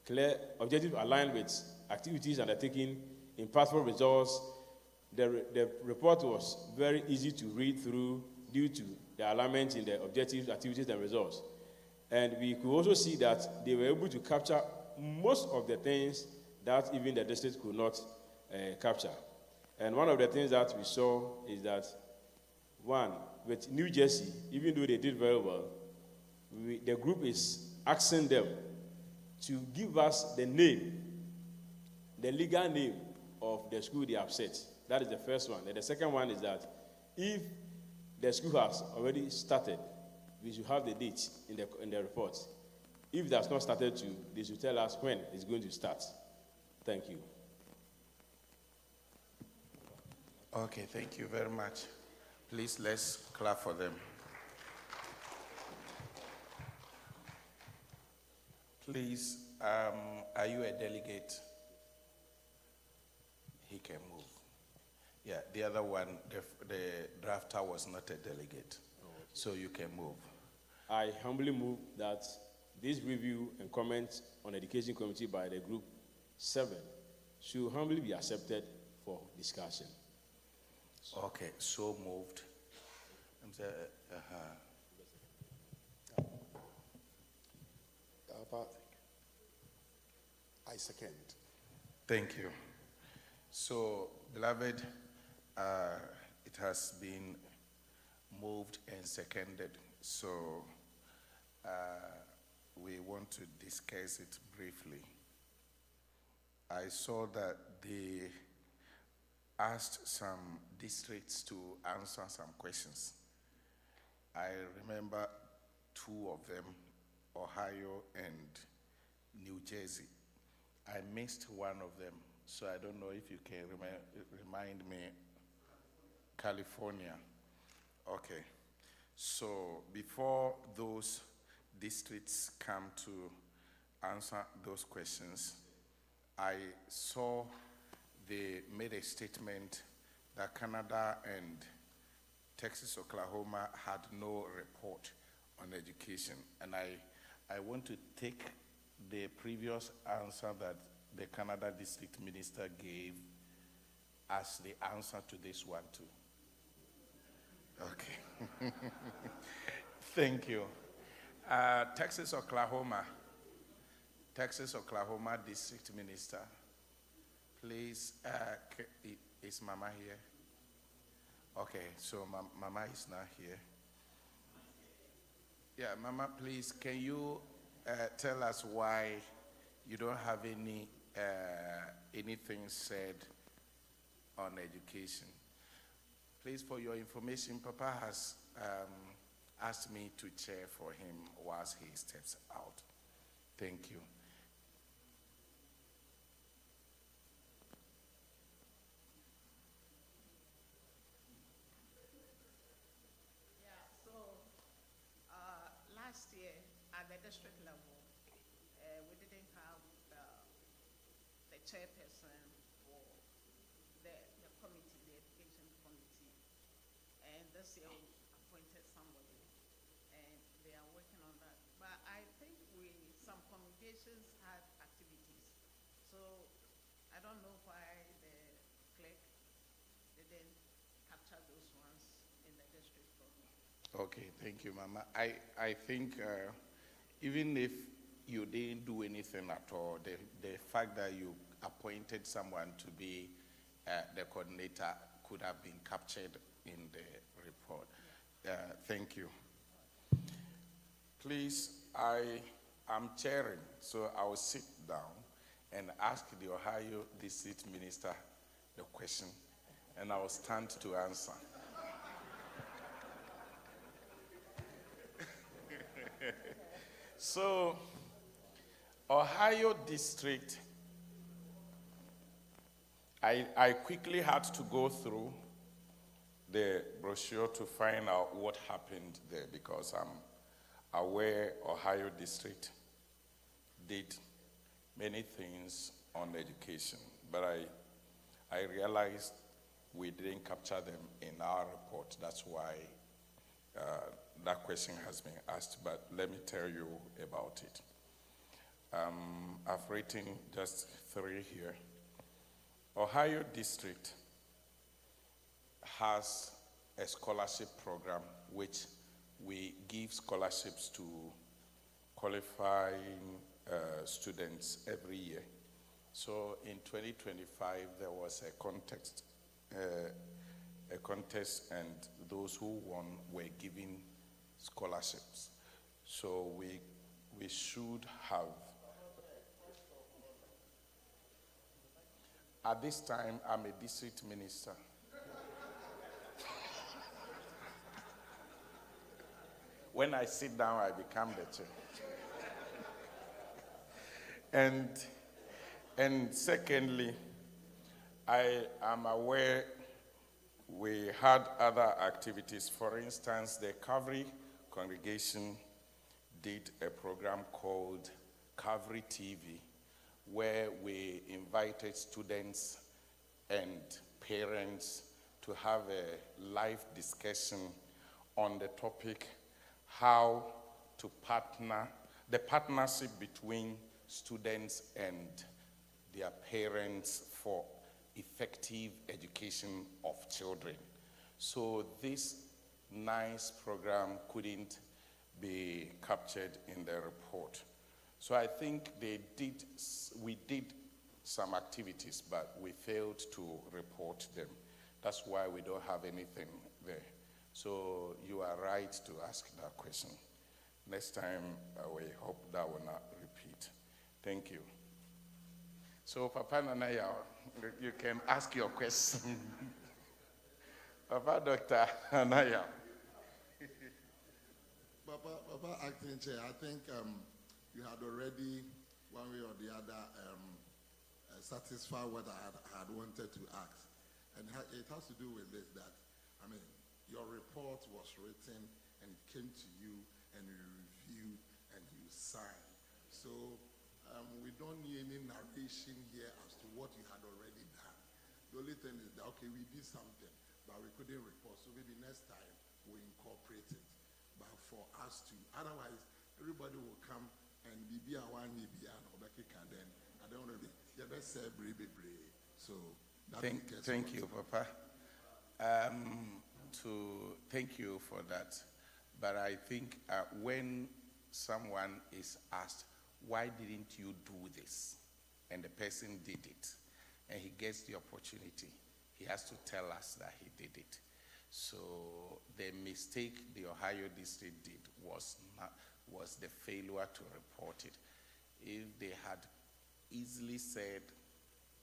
Speaker 10: clear objectives aligned with activities undertaken, impactful results. The report was very easy to read through due to the alignment in the objectives, activities, and results. And we could also see that they were able to capture most of the things that even the district could not capture. And one of the things that we saw is that, one, with New Jersey, even though they did very well, the group is asking them to give us the name, the legal name of the school they have set. That is the first one. And the second one is that if the school has already started, we should have the date in the report. If it has not started to, they should tell us when it's going to start. Thank you.
Speaker 4: Okay, thank you very much. Please, let's clap for them. Please, are you a delegate? He can move. Yeah, the other one, the drafter was not a delegate, so you can move.
Speaker 10: I humbly move that this review and comments on Education Committee by the Group 7 should humbly be accepted for discussion.
Speaker 4: Okay, so moved.
Speaker 6: I second.
Speaker 4: Thank you. So, beloved, it has been moved and seconded. So, we want to discuss it briefly. I saw that they asked some districts to answer some questions. I remember two of them, Ohio and New Jersey. I missed one of them, so I don't know if you can remind me. California. Okay. So before those districts come to answer those questions, I saw they made a statement that Canada and Texas, Oklahoma had no report on education. And I want to take the previous answer that the Canada district minister gave as the answer to this one too. Okay. Thank you. Texas, Oklahoma district minister. Please, is Mama here? Okay, so Mama is not here. Yeah, Mama, please, can you tell us why you don't have anything said on education? Please, for your information, Papa has asked me to chair for him whilst he steps out. Thank you.
Speaker 3: Last year at the district level, we didn't have the chairperson for the committee, the education committee. And this year we appointed somebody, and they are working on that. But I think some congregations had activities. So I don't know why the clerk didn't capture those ones in the district program.
Speaker 4: Okay, thank you, Mama. I think even if you didn't do anything at all, the fact that you appointed someone to be the coordinator could have been captured in the report. Thank you. Please, I am chairing, so I will sit down and ask the Ohio District Minister the question, and I will stand to answer. So, Ohio District, I quickly had to go through the brochure to find out what happened there, because I'm aware Ohio District did many things on education, but I realized we didn't capture them in our report. That's why that question has been asked, but let me tell you about it. I've written just 3 here. Ohio District has a scholarship program which we give scholarships to qualifying students every year. So in 2025, there was a contest, and those who won were given scholarships. So we should have. At this time, I'm a district minister. When I sit down, I become the chair. And secondly, I am aware we had other activities. For instance, the Calvary congregation did a program called Calvary TV, where we invited students and parents to have a live discussion on the topic how to partner, the partnership between students and their parents for effective education of children. So this nice program couldn't be captured in the report. So I think we did some activities, but we failed to report them. That's why we don't have anything there. So you are right to ask that question. Next time, we hope that will not repeat. Thank you. So, Papa Nanaya, you can ask your question. Papa Dr. Nanaya.
Speaker 6: Papa Acting Chair, I think you had already, one way or the other, satisfied what I had wanted to ask. And it has to do with this, that, I mean, your report was written and it came to you and you reviewed and you signed. So we don't need any narration here as to what you had already done. The only thing is that, okay, we did something, but we couldn't report. So maybe next time we incorporate it. But for us to, otherwise, everybody will come and be a one year or back then. I don't know the best say brave. So
Speaker 4: thank you, Papa. Thank you for that. But I think when someone is asked, why didn't you do this? And the person did it, and he gets the opportunity, he has to tell us that he did it. So the mistake the Ohio district did was the failure to report it. If they had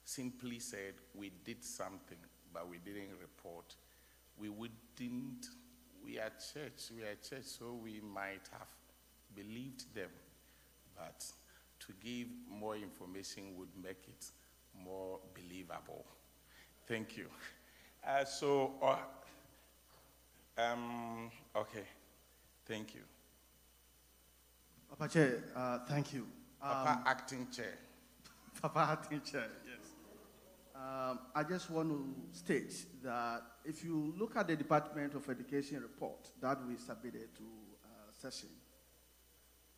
Speaker 4: simply said, we did something, but we didn't report, we are church, so we might have believed them. But to give more information would make it more believable. Thank you. Okay. Thank you.
Speaker 9: Papa Chair, thank you.
Speaker 4: Papa Acting Chair.
Speaker 9: Papa Acting Chair, yes. I just want to state that if you look at the Department of Education report that we submitted to session,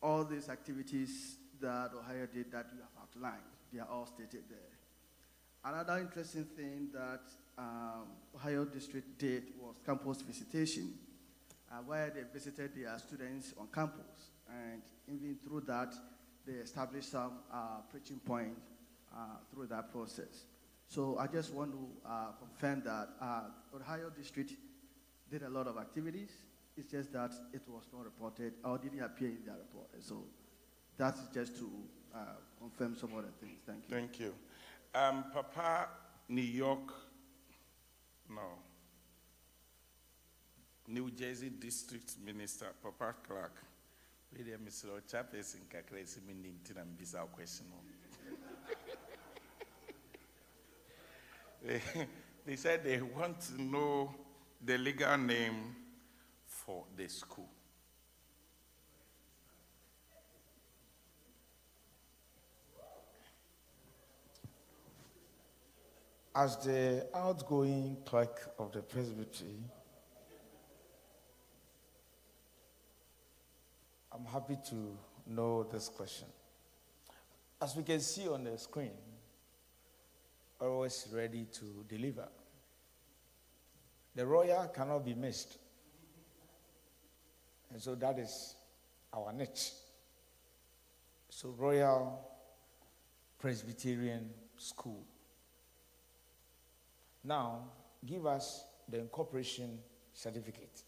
Speaker 9: all these activities that Ohio did that you have outlined, they are all stated there. Another interesting thing that Ohio District did was campus visitation, where they visited their students on campus. And even through that, they established some preaching points through that process. So I just want to confirm that Ohio District did a lot of activities. It's just that it was not reported or didn't appear in their report. So that's just to confirm some other things. Thank you.
Speaker 4: Thank you. Papa New York, New Jersey District Minister, Papa Clark. Mr. Chapes in Kakresi Mintin and Visa question. They said they want to know the legal name for the school.
Speaker 11: As the outgoing clerk of the Presbytery, I'm happy to know this question. As we can see on the screen, always ready to deliver. The royal cannot be missed. And so that is our niche. So Royal Presbyterian School. Now, give us the incorporation certificate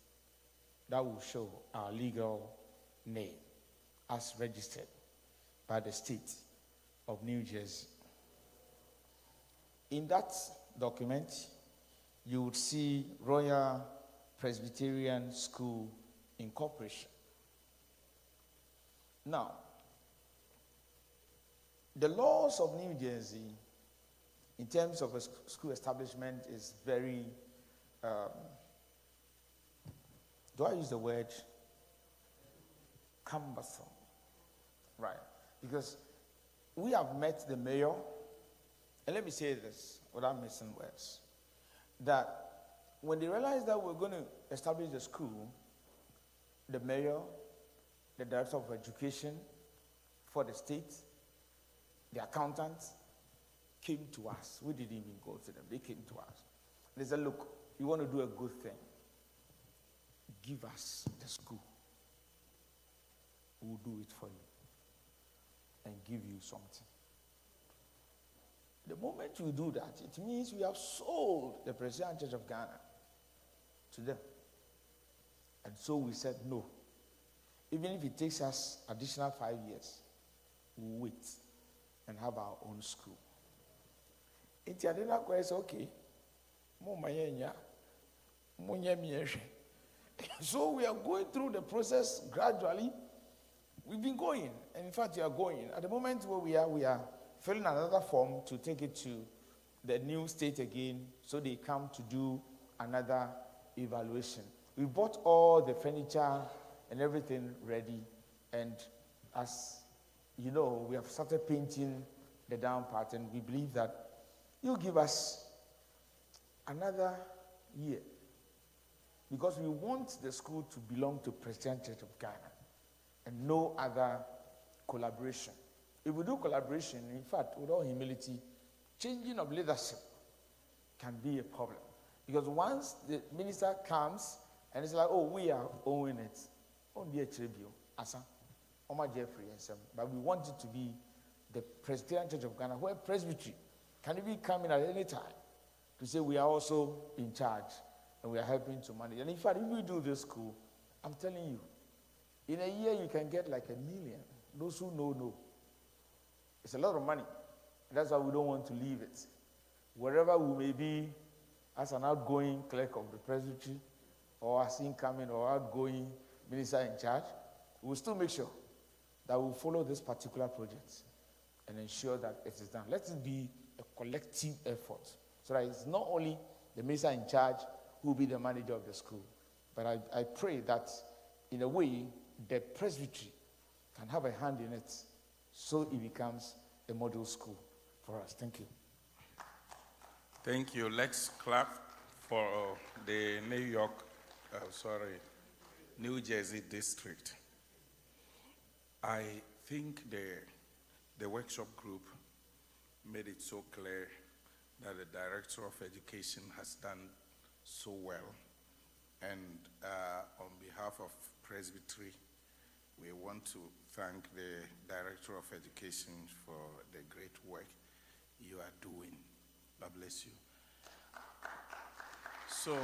Speaker 11: that will show our legal name as registered by the state of New Jersey. In that document, you would see Royal Presbyterian School Incorporation. Now, the laws of New Jersey in terms of a school establishment is very, do I use the word cumbersome? Right. Because we have met the mayor, and let me say this without missing words, that when they realized that we're going to establish the school, the mayor, the director of education for the state, the accountants, came to us. We didn't even go to them. They came to us. They said, look, you want to do a good thing. Give us the school. We'll do it for you and give you something. The moment we do that, it means we have sold the Presbyterian Church of Ghana to them. And so we said no. Even if it takes us additional 5 years, we'll wait and have our own school. It's a dinner question, okay. So we are going through the process gradually. We've been going, and in fact, we are going. At the moment where we are filling another form to take it to the new state again, so they come to do another evaluation. We bought all the furniture and everything ready, and as you know, we have started painting the down part, and we believe that you'll give us another year, because we want the school to belong to Presbyterian Church of Ghana and no other collaboration. If we do collaboration, in fact, with all humility, changing of leadership can be a problem. Because once the minister comes and it's like, oh, we are owning it, on the tribute, Oma Jeffrey and some, but we want it to be the Presbyterian Church of Ghana, where Presbytery can even come in at any time to say we are also in charge and we are helping to manage. And in fact, if we do this school, I'm telling you, in a year you can get like 1 million. Those who know. It's a lot of money. That's why we don't want to leave it. Wherever we may be, as an outgoing clerk of the Presbytery, or as incoming or outgoing minister in charge, we'll still make sure that we'll follow this particular project and ensure that it is done. Let it be a collective effort, so that it's not only the minister in charge who will be the manager of the school, but I pray that in a way the Presbytery can have a hand in it, so it becomes a model school for us. Thank you.
Speaker 4: Thank you. Let's clap for the New Jersey district. I think the workshop group made it so clear that the Director of Education has done so well. And on behalf of Presbytery, we want to thank the Director of Education for the great work you are doing. God bless you. So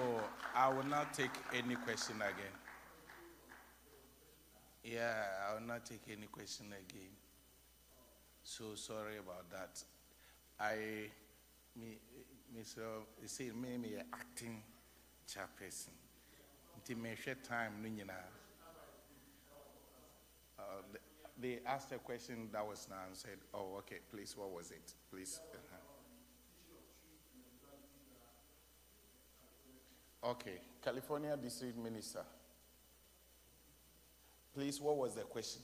Speaker 4: I will not take any question again. Yeah, I will not take any question again. So sorry about that. Say me acting chairperson. Time they asked a question that was not answered. Oh, okay. Please, what was it? Please. Okay. California District Minister. Please, what was the question?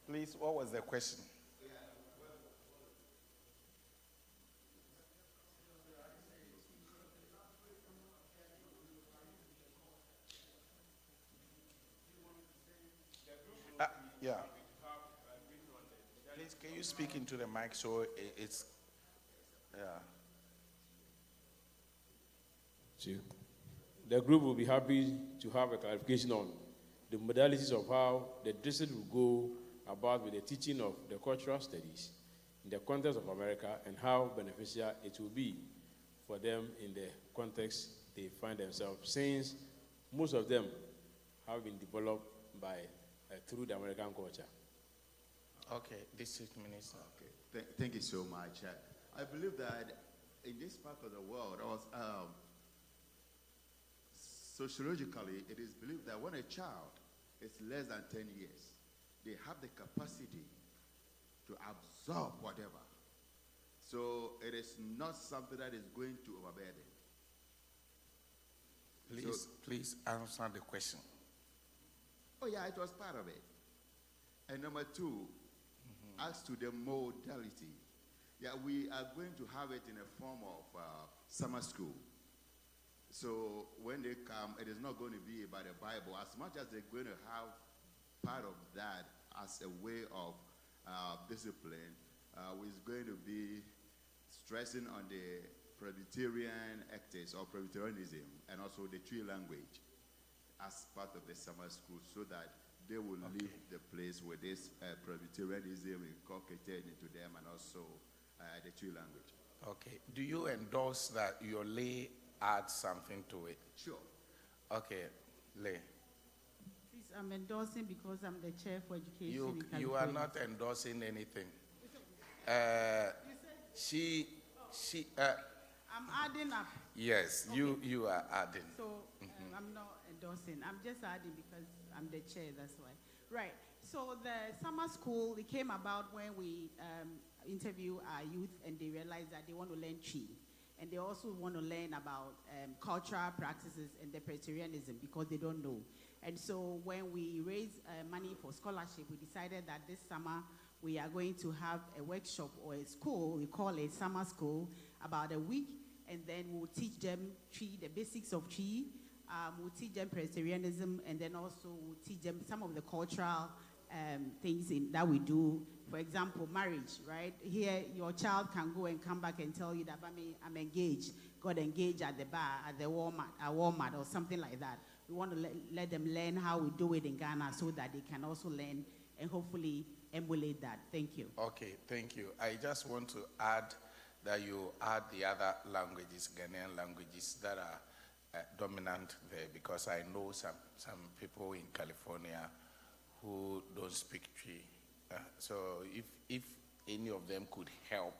Speaker 4: Please, what was the question? Yeah. Please, can you speak into the mic so it's, yeah.
Speaker 10: The group will be happy to have a clarification on the modalities of how the district will go about with the teaching of the cultural studies in the context of America, and how beneficial it will be for them in the context they find themselves, since most of them have been developed by through the American culture.
Speaker 4: Okay, District Minister.
Speaker 12: Okay, thank you so much. I believe that in this part of the world, sociologically, it is believed that when a child is less than 10 years, they have the capacity to absorb whatever. So it is not something that is going to overburden.
Speaker 4: Please answer the question.
Speaker 12: Oh yeah, it was part of it. And number two, as to the modality, yeah, we are going to have it in a form of summer school. So when they come, it is not going to be about the Bible. As much as they're going to have part of that as a way of discipline, is going to be stressing on the Presbyterian ethics or Presbyterianism, and also the Twi language as part of the summer school, so that they will leave the place with this Presbyterianism inculcated into them, and also the Twi language.
Speaker 4: Okay. Do you endorse that your lay add something to it?
Speaker 12: Sure.
Speaker 4: Okay, Lay.
Speaker 5: I'm endorsing because I'm the chair for education
Speaker 4: You,
Speaker 5: in California.
Speaker 4: you are not endorsing anything.
Speaker 5: I'm adding up.
Speaker 4: Yes,
Speaker 5: Okay.
Speaker 4: you are adding.
Speaker 5: So I'm not endorsing. I'm just adding because I'm the chair, that's why. Right. So the summer school, it came about when we interview our youth and they realized that they want to learn tree. And they also want to learn about cultural practices and the Presbyterianism because they don't know. And so when we raised money for scholarship, we decided that this summer we are going to have a workshop or a school, we call it summer school, about a week, and then we'll teach them tree, the basics of tree, we'll teach them Presbyterianism, and then also we'll teach them some of the cultural things that we do. For example, marriage, right? Here, your child can go and come back and tell you that I'm engaged, got engaged at the bar, at Walmart, or something like that. We want to let them learn how we do it in Ghana so that they can also learn and hopefully emulate that. Thank you.
Speaker 4: Okay, thank you. I just want to add that you add the other languages, Ghanaian languages that are dominant there, because I know some people in California who don't speak Twi. So if any of them could help,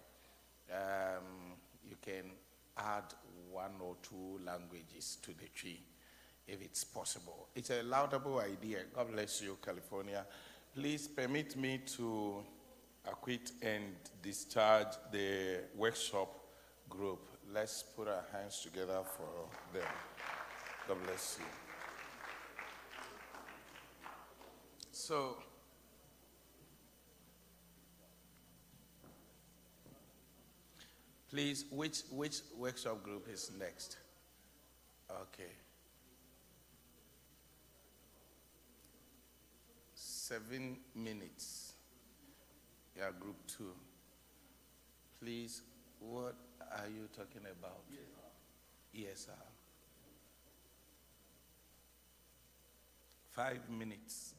Speaker 4: you can add 1 or 2 languages to the Twi, if it's possible. It's a laudable idea. God bless you, California. Please permit me to acquit and discharge the workshop group. Let's put our hands together for them. God bless you. So, please, which workshop group is next? Okay. 7 minutes. Yeah, group 2. Please, what are you talking about? ESR. 5 minutes.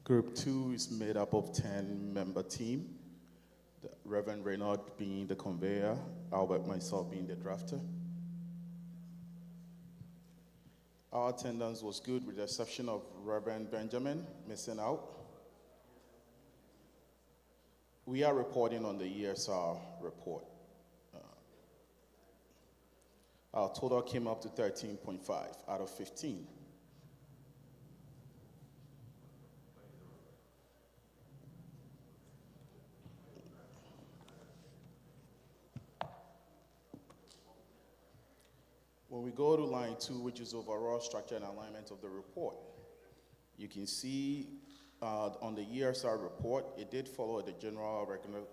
Speaker 1: Group 2 is made up of 10-member team. The Reverend Reynard being the conveyor, Albert myself being the drafter. Our attendance was good with the exception of Reverend Benjamin missing out. We are reporting on the ESR report. Our total came up to 13.5 out of 15. When we go to line 2, which is overall structure and alignment of the report, you can see on the ESR report, it did follow the general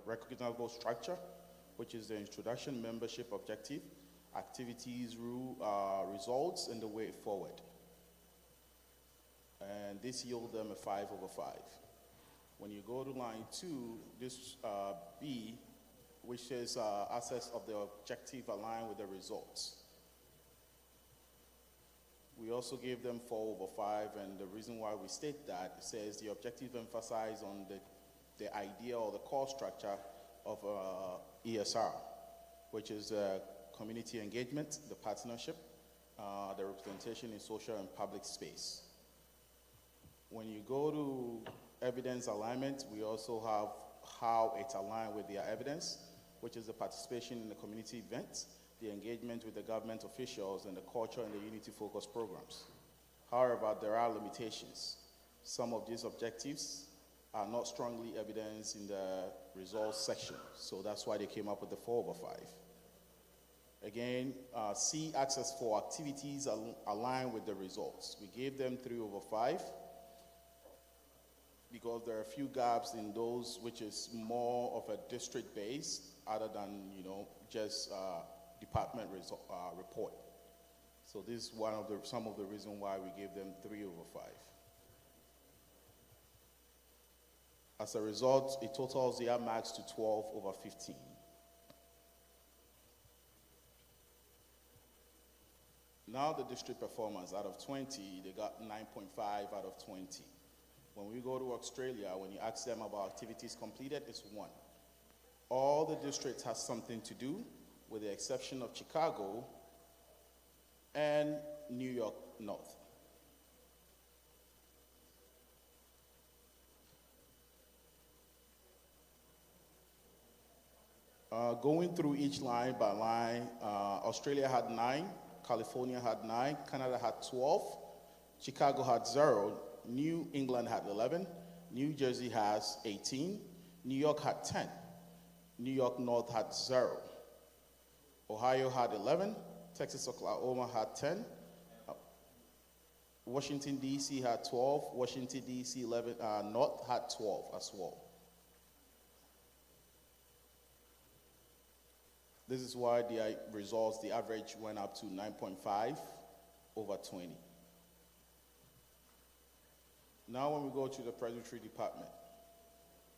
Speaker 1: recognizable structure, which is the introduction, membership, objective, activities, rule, results, and the way forward. And this yields them a 5/5. When you go to line 2, this B, which is access of the objective aligned with the results. We also gave them 4/5, and the reason why we state that, it says the objective emphasize on the idea or the core structure of ESR, which is community engagement, the partnership, the representation in social and public space. When you go to evidence alignment, we also have how it's aligned with their evidence, which is the participation in the community events, the engagement with the government officials, and the culture and the unity focus programs. However, there are limitations. Some of these objectives are not strongly evidenced in the results section, so that's why they came up with the 4/5. Again, C, access for activities aligned with the results. We gave them 3/5 because there are a few gaps in those which is more of a district base other than, just department report. So this is some of the reason why we gave them 3/5. As a result, it totals their marks to 12/15. Now the district performance, out of 20, they got 9.5 out of 20. When we go to Australia, when you ask them about activities completed, it's 1. All the districts have something to do, with the exception of Chicago, and New York North. Going through each line by line, Australia had 9, California had 9, Canada had 12, Chicago had 0, New England had 11, New Jersey has 18, New York had 10, New York North had 0, Ohio had 11, Texas, Oklahoma had 10, Washington, D.C. had 12, Washington, D.C. 11, North had 12 as well. This is why the results, the average went up to 9.5 over 20. Now when we go to the Presbytery department,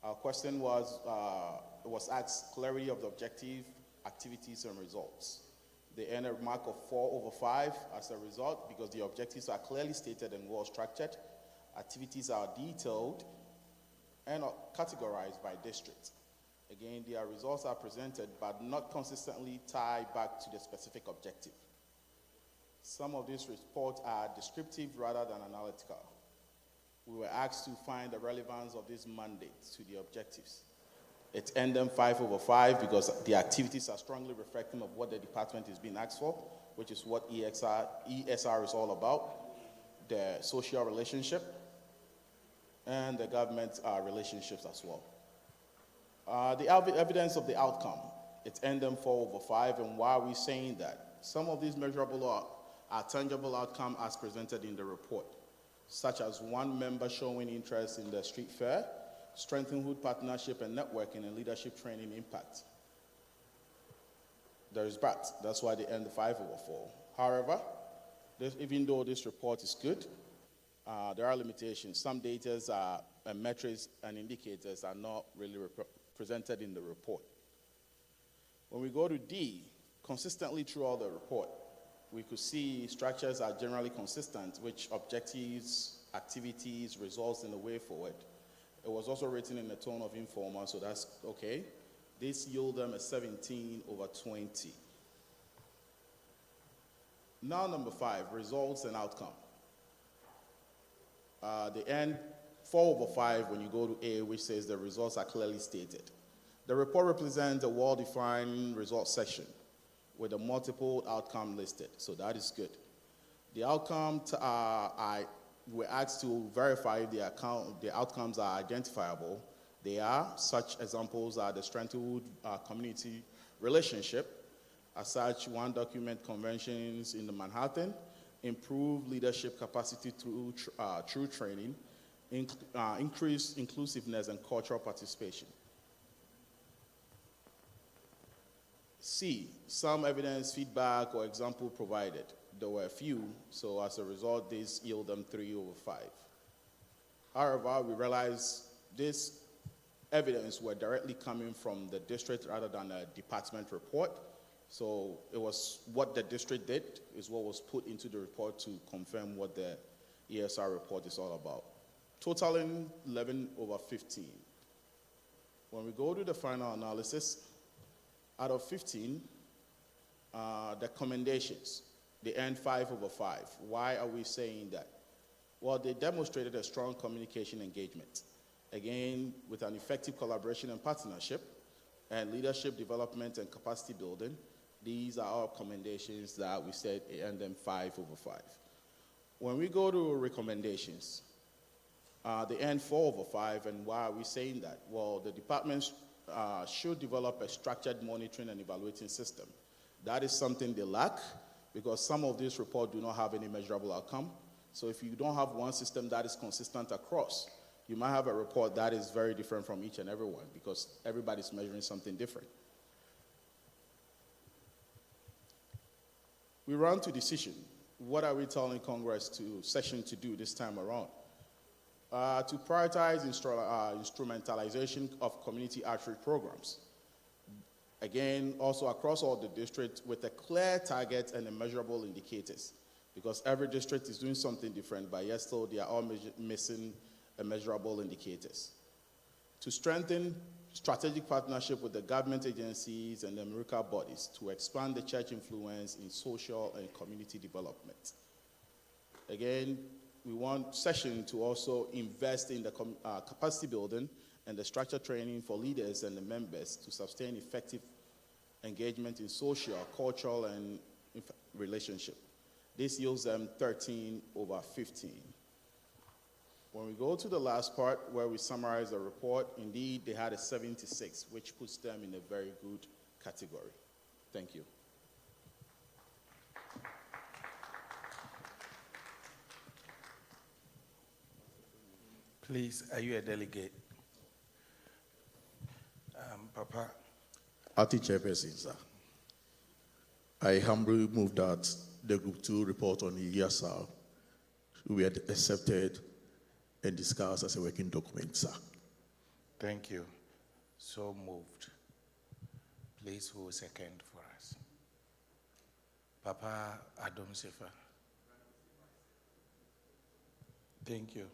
Speaker 1: our question was asked clarity of the objective, activities, and results. They earned a mark of 4 over 5 as a result because the objectives are clearly stated and well structured. Activities are detailed and are categorized by district. Again, their results are presented but not consistently tied back to the specific objective. Some of these reports are descriptive rather than analytical. We were asked to find the relevance of this mandate to the objectives. It's ended 5 over 5 because the activities are strongly reflective of what the department is being asked for, which is what ESR is all about, the social relationship, and the government relationships as well. The evidence of the outcome, it's ended 4 over 5, and why are we saying that? Some of these measurable are tangible outcomes as presented in the report, such as one member showing interest in the street fair, strengthening hood partnership and networking, and leadership training impact. There is but, that's why they end 5 over 4. However, even though this report is good, there are limitations. Some data and metrics and indicators are not really presented in the report. When we go to D, consistently throughout the report, we could see structures are generally consistent, which objectives, activities, results in the way forward. It was also written in a tone of informal, so that's okay. This yield them a 17 over 20. Now number 5, results and outcome. The end 4 over 5 when you go to A, which says the results are clearly stated. The report represents a well-defined results section with a multiple outcome listed, so that is good. The outcome, we're asked to verify if the outcomes are identifiable. They are. Such examples are the strengthened community relationship. As such, one document conventions in the Manhattan, improve leadership capacity through training, increase inclusiveness and cultural participation. C, some evidence, feedback, or example provided. There were a few, so as a result, this yield them 3 over 5. However, we realized this evidence were directly coming from the district rather than a department report. So it was what the district did is what was put into the report to confirm what the ESR report is all about. Totaling 11 over 15. When we go to the final analysis, out of 15, the commendations, they earned 5 over 5. Why are we saying that? Well, they demonstrated a strong communication engagement. Again, with an effective collaboration and partnership, and leadership development and capacity building, these are our commendations that we said earned them 5 over 5. When we go to recommendations, they earned 4 over 5, and why are we saying that? Well, the departments should develop a structured monitoring and evaluating system. That is something they lack because some of these reports do not have any measurable outcome. So if you don't have one system that is consistent across, you might have a report that is very different from each and every one because everybody's measuring something different. We run to decision. What are we telling Congress session to do this time around? To prioritize instrumentalization of community outreach programs. Again, also across all the districts with a clear target and a measurable indicators because every district is doing something different, but yet still they are all missing measurable indicators. to strengthen strategic partnership with the government agencies and the American bodies to expand the church influence in social and community development. Again, we want Session to also invest in the capacity building and the structure training for leaders and the members to sustain effective engagement in social, cultural, and relationship. This yields them 13/15. When we go to the last part where we summarize the report, indeed they had a 76, which puts them in a very good category. Thank you.
Speaker 4: Please, are you a delegate? Papa.
Speaker 13: Party chairperson, sir. I humbly move that the Group 2 report on ESR we had accepted and discussed as a working document, sir.
Speaker 4: Thank you. So moved. Please, who will second for us? Papa Adam Sefa. Thank you.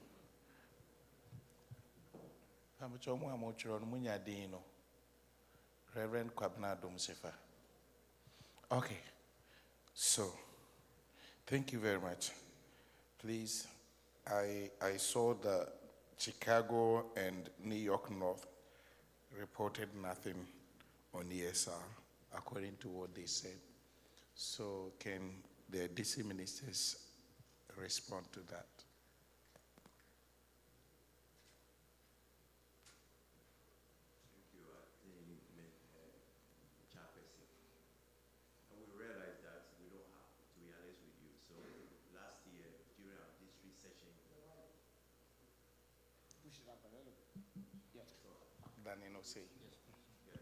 Speaker 4: Reverend Kwabna Adam Sefa. Okay. So, thank you very much. Please, I saw that Chicago and New York North reported nothing on ESR, according to what they said. So can the DC ministers respond to that?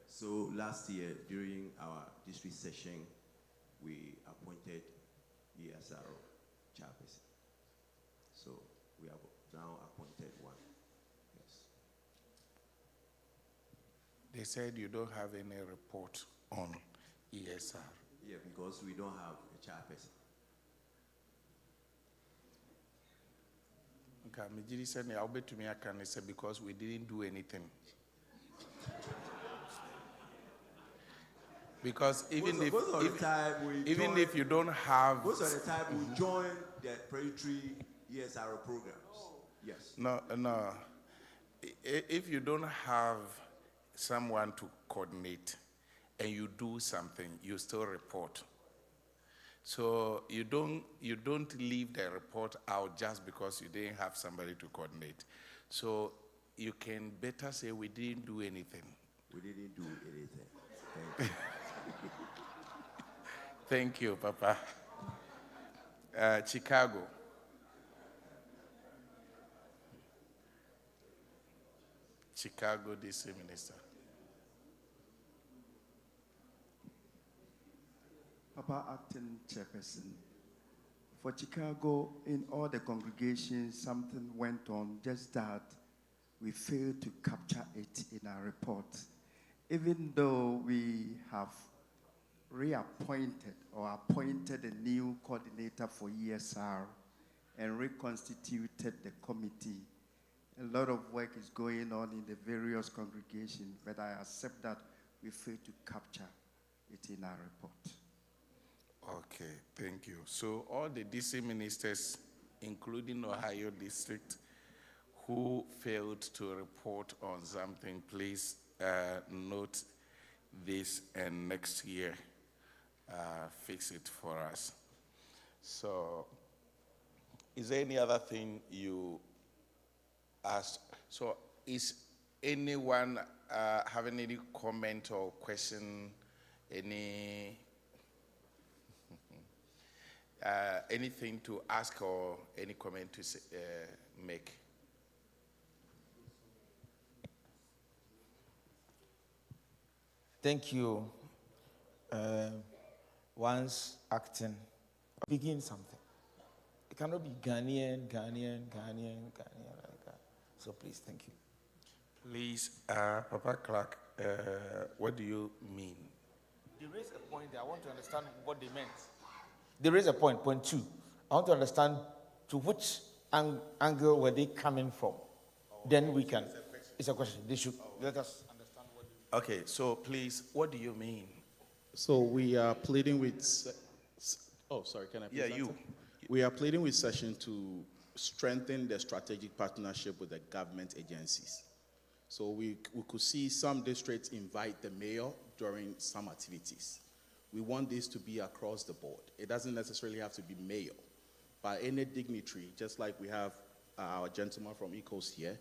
Speaker 14: So last year, during our district session, we appointed ESR chairperson. So we have now appointed one. Yes.
Speaker 4: They said you don't have any report on ESR.
Speaker 14: Yeah, because we don't have a chairperson.
Speaker 4: Okay, Mijiri said, I'll bet to me I can say because we didn't do anything. Because even if you don't have...
Speaker 14: Most of the time we join the Presbytery ESR programs. Yes.
Speaker 4: No. If you don't have someone to coordinate and you do something, you still report. So you don't leave the report out just because you didn't have somebody to coordinate. So you can better say we didn't do anything.
Speaker 14: We didn't do anything. Thank you.
Speaker 4: Thank you, Papa. Chicago. Chicago DC Minister.
Speaker 15: Papa, acting chairperson. For Chicago, in all the congregations, something went on, just that we failed to capture it in our report. Even though we have reappointed or appointed a new coordinator for ESR and reconstituted the committee, a lot of work is going on in the various congregations, but I accept that we failed to capture it in our report.
Speaker 4: Okay, thank you. So all the DC ministers, including Ohio District, who failed to report on something, please note this and next year fix it for us. So is there any other thing you asked? So is anyone having any comment or question, anything to ask or any comment to make?
Speaker 11: Thank you. Once acting, begin something. It cannot be Ghanaian like that. So please, thank you.
Speaker 4: Please, Papa Clark, what do you mean?
Speaker 11: They raised a point there. I want to understand what they meant. They raised a point, point 2. I want to understand to which angle were they coming from. Then we can. It's a question. They should let us understand what.
Speaker 4: Okay, so please, what do you mean?
Speaker 13: So we are pleading with, oh, sorry, can I please answer?
Speaker 4: You.
Speaker 13: We are pleading with Session to strengthen the strategic partnership with the government agencies. So we could see some districts invite the mayor during some activities. We want this to be across the board. It doesn't necessarily have to be mayor, but any dignitary, just like we have our gentleman from ECOS here,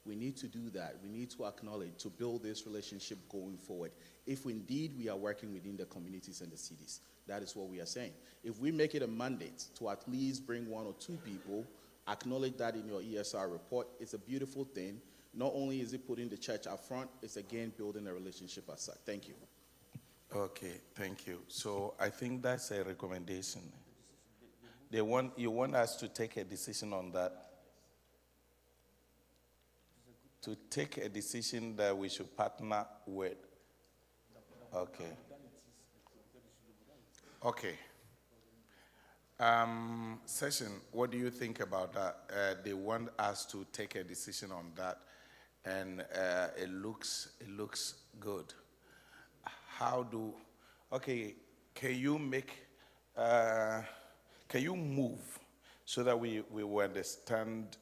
Speaker 13: we need to do that. We need to acknowledge, to build this relationship going forward. If indeed we are working within the communities and the cities, that is what we are saying. If we make it a mandate to at least bring 1 or 2 people, acknowledge that in your ESR report, it's a beautiful thing. Not only is it putting the church up front, it's again building a relationship as such. Thank you.
Speaker 4: Okay, thank you. So I think that's a recommendation. You want us to take a decision on that? To take a decision that we should partner with. Okay. Okay. Session, what do you think about that? They want us to take a decision on that, and it looks good. Okay, can you move so that we will understand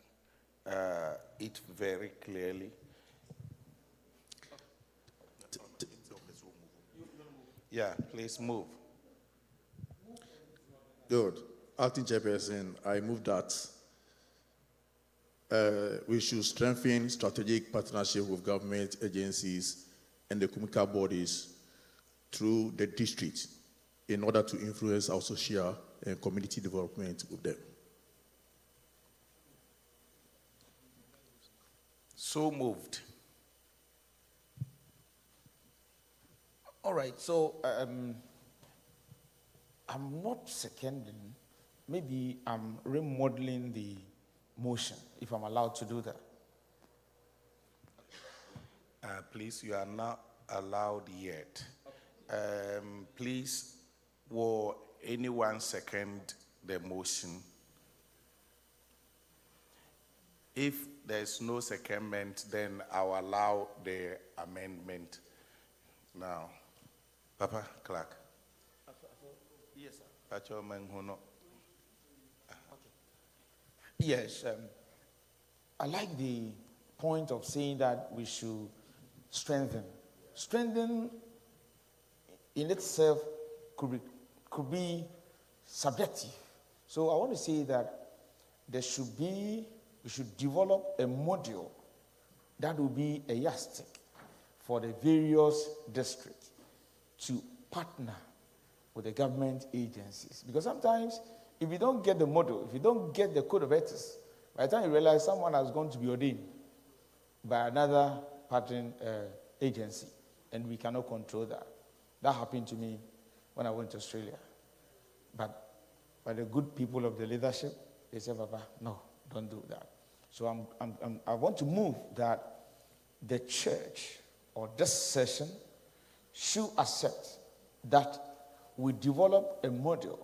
Speaker 4: it very clearly? Yeah, please move.
Speaker 13: Good. Acting Chairperson, I move that we should strengthen strategic partnership with government agencies and the communal bodies through the district in order to influence our social and community development with them.
Speaker 4: So moved.
Speaker 11: All right, so I'm not seconding, maybe I'm remodeling the motion, if I'm allowed to do that.
Speaker 4: Please, you are not allowed yet. Please, will anyone second the motion? If there's no secondment, then I'll allow the amendment now. Papa Clark.
Speaker 11: Yes, sir.
Speaker 4: Pacho Menhuno.
Speaker 11: Yes, I like the point of saying that we should strengthen. Strengthen in itself could be subjective. So I want to say that we should develop a module that will be a yardstick for the various districts to partner with the government agencies. Because sometimes, if you don't get the model, if you don't get the code of ethics, by the time you realize someone has gone to be ordained by another partnering agency, and we cannot control that. That happened to me when I went to Australia. But by the good people of the leadership, they said, Papa, no, don't do that. So I want to move that the church or this session should accept that we develop a model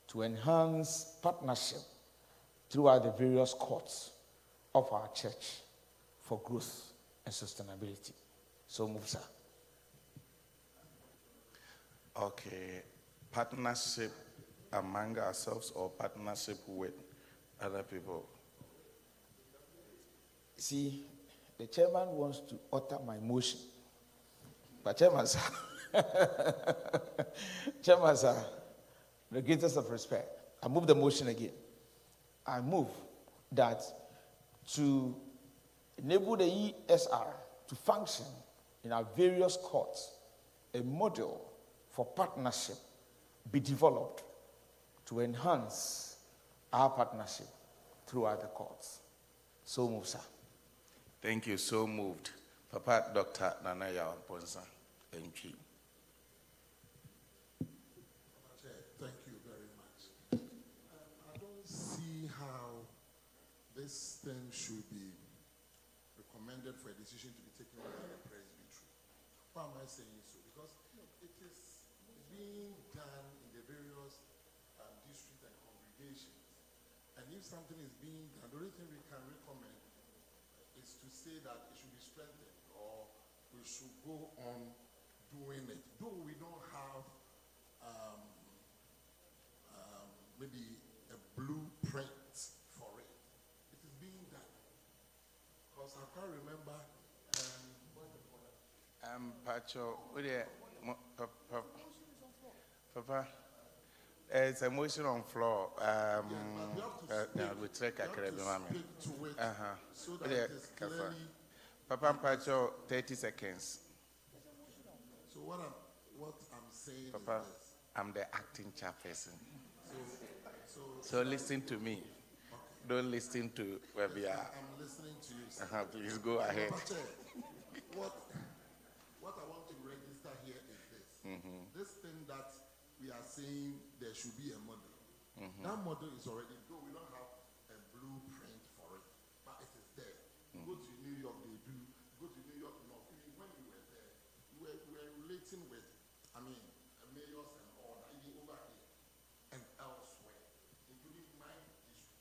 Speaker 11: to enhance partnership throughout the various courts of our church for growth and sustainability. So move, sir.
Speaker 4: Okay. Partnership among ourselves or partnership with other people?
Speaker 11: See, the chairman wants to utter my motion. But chairman, sir, chairman, sir, the greatest of respect, I move the motion again. I move that to enable the ESR to function in our various courts, a model for partnership be developed to enhance our partnership throughout the courts. So move, sir.
Speaker 4: Thank you. So moved. Papa Dr. Nanaya Ponsa, MP.
Speaker 6: Thank you very much. I don't see how this thing should be recommended for a decision to be taken by the Presbytery. Why am I saying so? Because it is being done in the various districts and congregations. And if something is being done, the only thing we can recommend is is to say that it should be strengthened or we should go on doing it. Though we don't have maybe a blueprint for it, it is being done. Because I can't remember.
Speaker 11: Pacho, Papa, it's a motion on floor. We take a credit,
Speaker 6: speak to it so that it is clearly.
Speaker 11: Papa Pacho, 30 seconds.
Speaker 6: So what I'm saying
Speaker 11: Papa,
Speaker 6: is this.
Speaker 11: I'm the acting chairperson. So listen to me. Okay. Don't listen to where we are.
Speaker 6: I'm listening to you.
Speaker 11: Please go ahead.
Speaker 6: What I want to register here is this. This thing that we are saying there should be a model. That model is already, though we don't have a blueprint for it, but it is there. Go to New York, they do. Go to New York, North. Even when you were there, we were relating with, mayors and all that, even over here and elsewhere, including my district.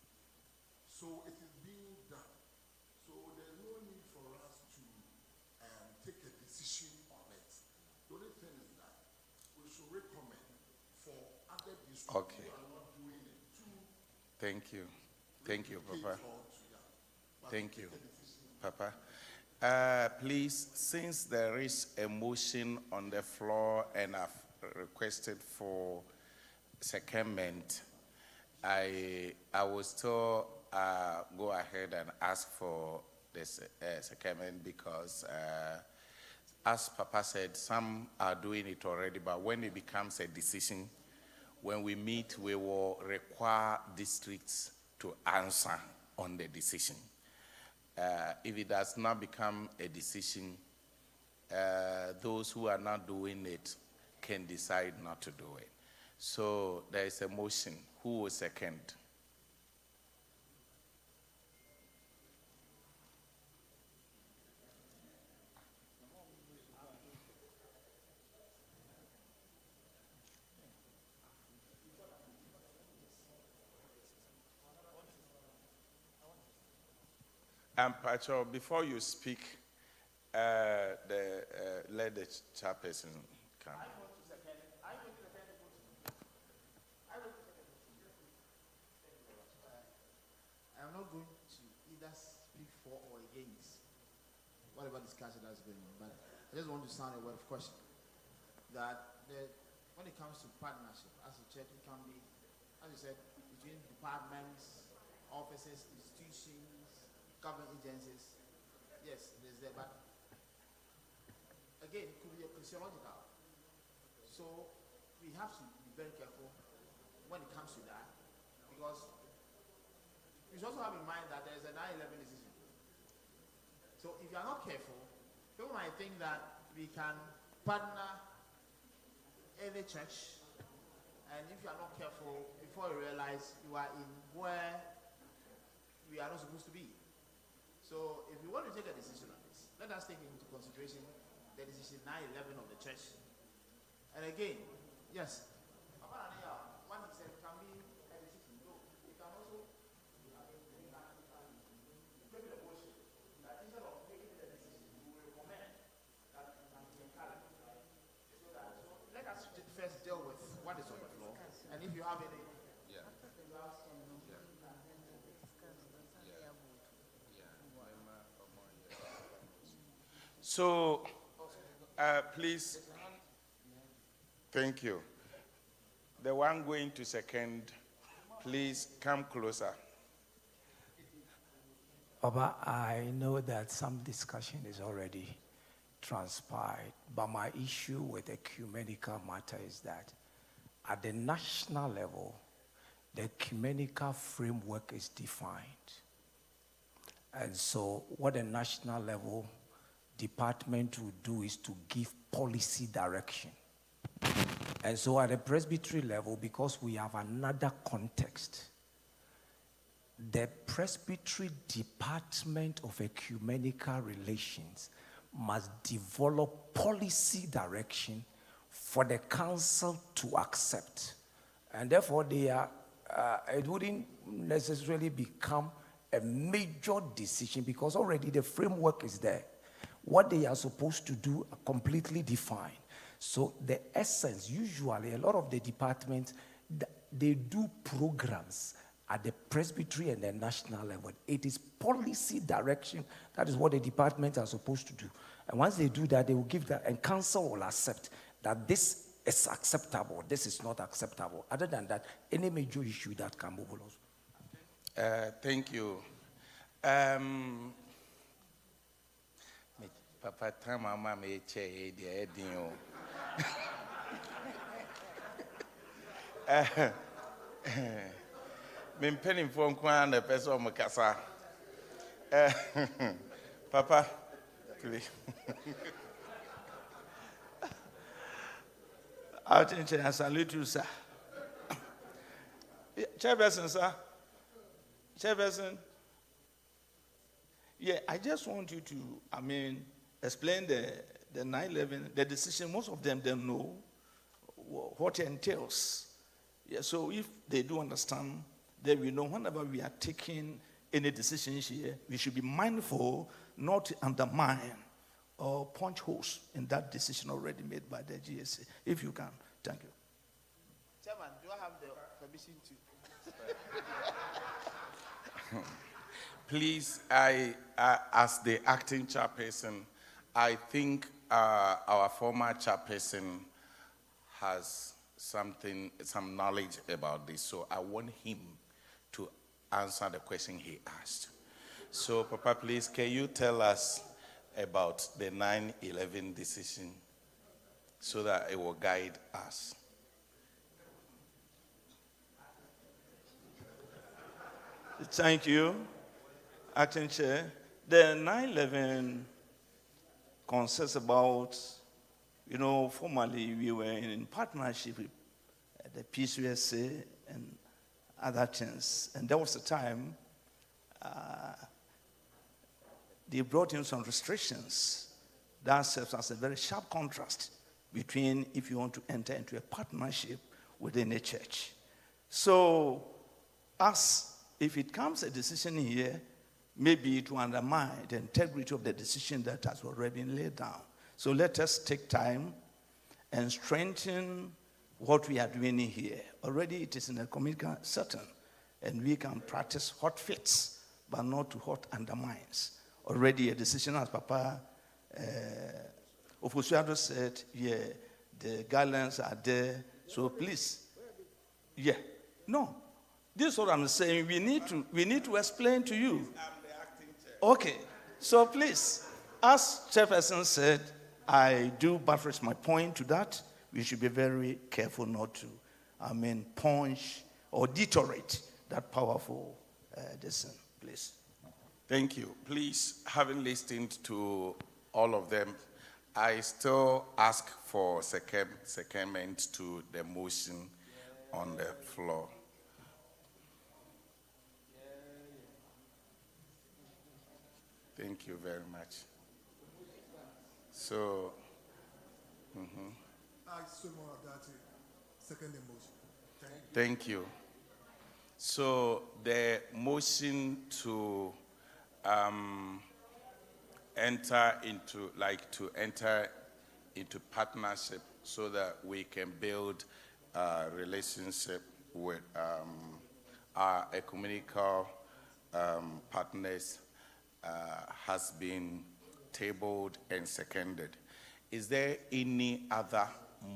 Speaker 6: So it is being done. So there's no need for us to take a decision on it. The only thing is that we should recommend for other districts who are not doing it too.
Speaker 11: Thank you. Thank you, Papa. Thank you, Papa. Please, since there is a motion on the floor and I've requested for secondment, I will still go ahead and ask for this secondment because, as Papa said, some are doing it already, but when it becomes a decision, when we meet, we will require districts to answer on the decision. If it does not become a decision, those who are not doing it can decide not to do it. So there is a motion. Who will second? Pacho, before you speak, let the chairperson come.
Speaker 1: I'm not going to either speak for or against whatever discussion that's going on, but I just want to sound a word of caution that when it comes to partnership, as a church, it can be, as you said, between departments, offices, institutions, government agencies. Yes, it is there, but again, it could be ecclesiological. So we have to be very careful when it comes to that, because you should also have in mind that there is a 9/11 decision. So if you are not careful, people might think that we can partner any church, and if you are not careful, before you realize you are in where we are not supposed to be. So if you want to take a decision on this, let us take into consideration the decision 9/11 of the church. And again, yes, one said it can be a decision. No, it can also maybe the motion that instead of making the decision, we will recommend that it can be encouraged. So let us first deal with what is on the floor, and if you have any.
Speaker 11: So, please, thank you. The one going to second, please come closer.
Speaker 16: Papa, I know that some discussion is already transpired, but my issue with the ecumenical matter is that at the national level, the ecumenical framework is defined. And so what the national level department will do is to give policy direction. And so at the presbytery level, because we have another context, the Presbytery Department of Ecumenical Relations must develop policy direction for the council to accept. And therefore, it wouldn't necessarily become a major decision because already the framework is there. What they are supposed to do are completely defined. So the essence, usually a lot of the departments, they do programs at the presbytery and the national level. It is policy direction. That is what the departments are supposed to do. And once they do that, they will give that, and council will accept that this is acceptable, this is not acceptable. Other than that, any major issue that can move along.
Speaker 4: Thank you. Papa, time mama may chair the heading. I'm penning for one the person of Macassa. Papa, please.
Speaker 11: I salute you, sir. Chairperson, sir. Chairperson. Yeah, I just want you to, explain the 9/11, the decision. Most of them know what it entails. Yeah, so if they do understand, then we know whenever we are taking any decisions here, we should be mindful not to undermine or punch holes in that decision already made by the GSA. If you can, thank you.
Speaker 1: Chairman, do I have the permission to?
Speaker 4: Please, as the acting chairperson, I think our former chairperson has some knowledge about this, so I want him to answer the question he asked. So, Papa, please, can you tell us about the 9/11 decision so that it will guide us?
Speaker 11: Thank you, Acting Chair. The 9/11 concerns about, formerly we were in partnership with the PCSA and other things. And there was a time they brought in some restrictions that serves as a very sharp contrast between if you want to enter into a partnership within a church. So, if it comes a decision here, maybe it will undermine the integrity of the decision that has already been laid down. So let us take time and strengthen what we are doing here. Already it is in a community setting, and we can practice hot fits, but not to hot undermines. Already a decision, as Papa Ofosuado said, yeah, the guidelines are there. So please, yeah, no. This is what I'm saying. We need to explain to you. Okay, so please, as Chairperson said, I do buttress my point to that. We should be very careful not to, punch or deteriorate that powerful decision, please.
Speaker 4: Thank you. Please, having listened to all of them, I still ask for secondment to the motion on the floor. Thank you very much. So,
Speaker 6: second motion.
Speaker 4: Thank you. So the motion to enter into partnership so that we can build a relationship with our ecumenical partners has been tabled and seconded. Is there any other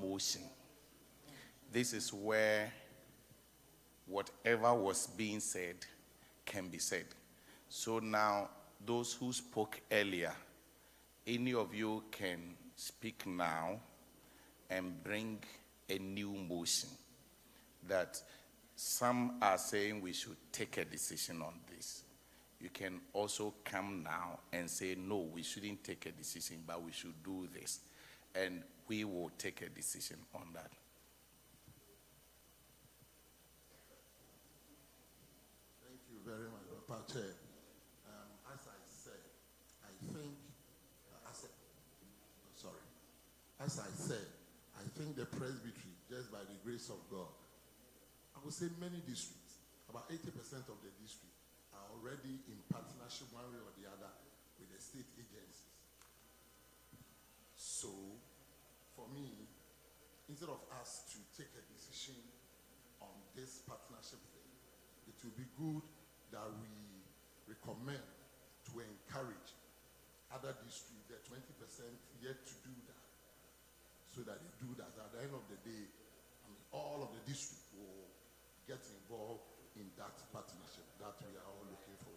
Speaker 4: motion? This is where whatever was being said can be said. So now, those who spoke earlier, any of you can speak now and bring a new motion. That some are saying we should take a decision on this. You can also come now and say, no, we shouldn't take a decision, but we should do this. And we will take a decision on that.
Speaker 6: Thank you very much, Papa Chair. As I said, I think the presbytery, just by the grace of God, I would say many districts, about 80% of the district are already in partnership one way or the other with the state agencies. So, for me, instead of us to take a decision on this partnership thing, it will be good that we recommend to encourage other districts, the 20% yet to do that, so that they do that. At the end of the day, all of the districts will get involved in that partnership that we are all looking for.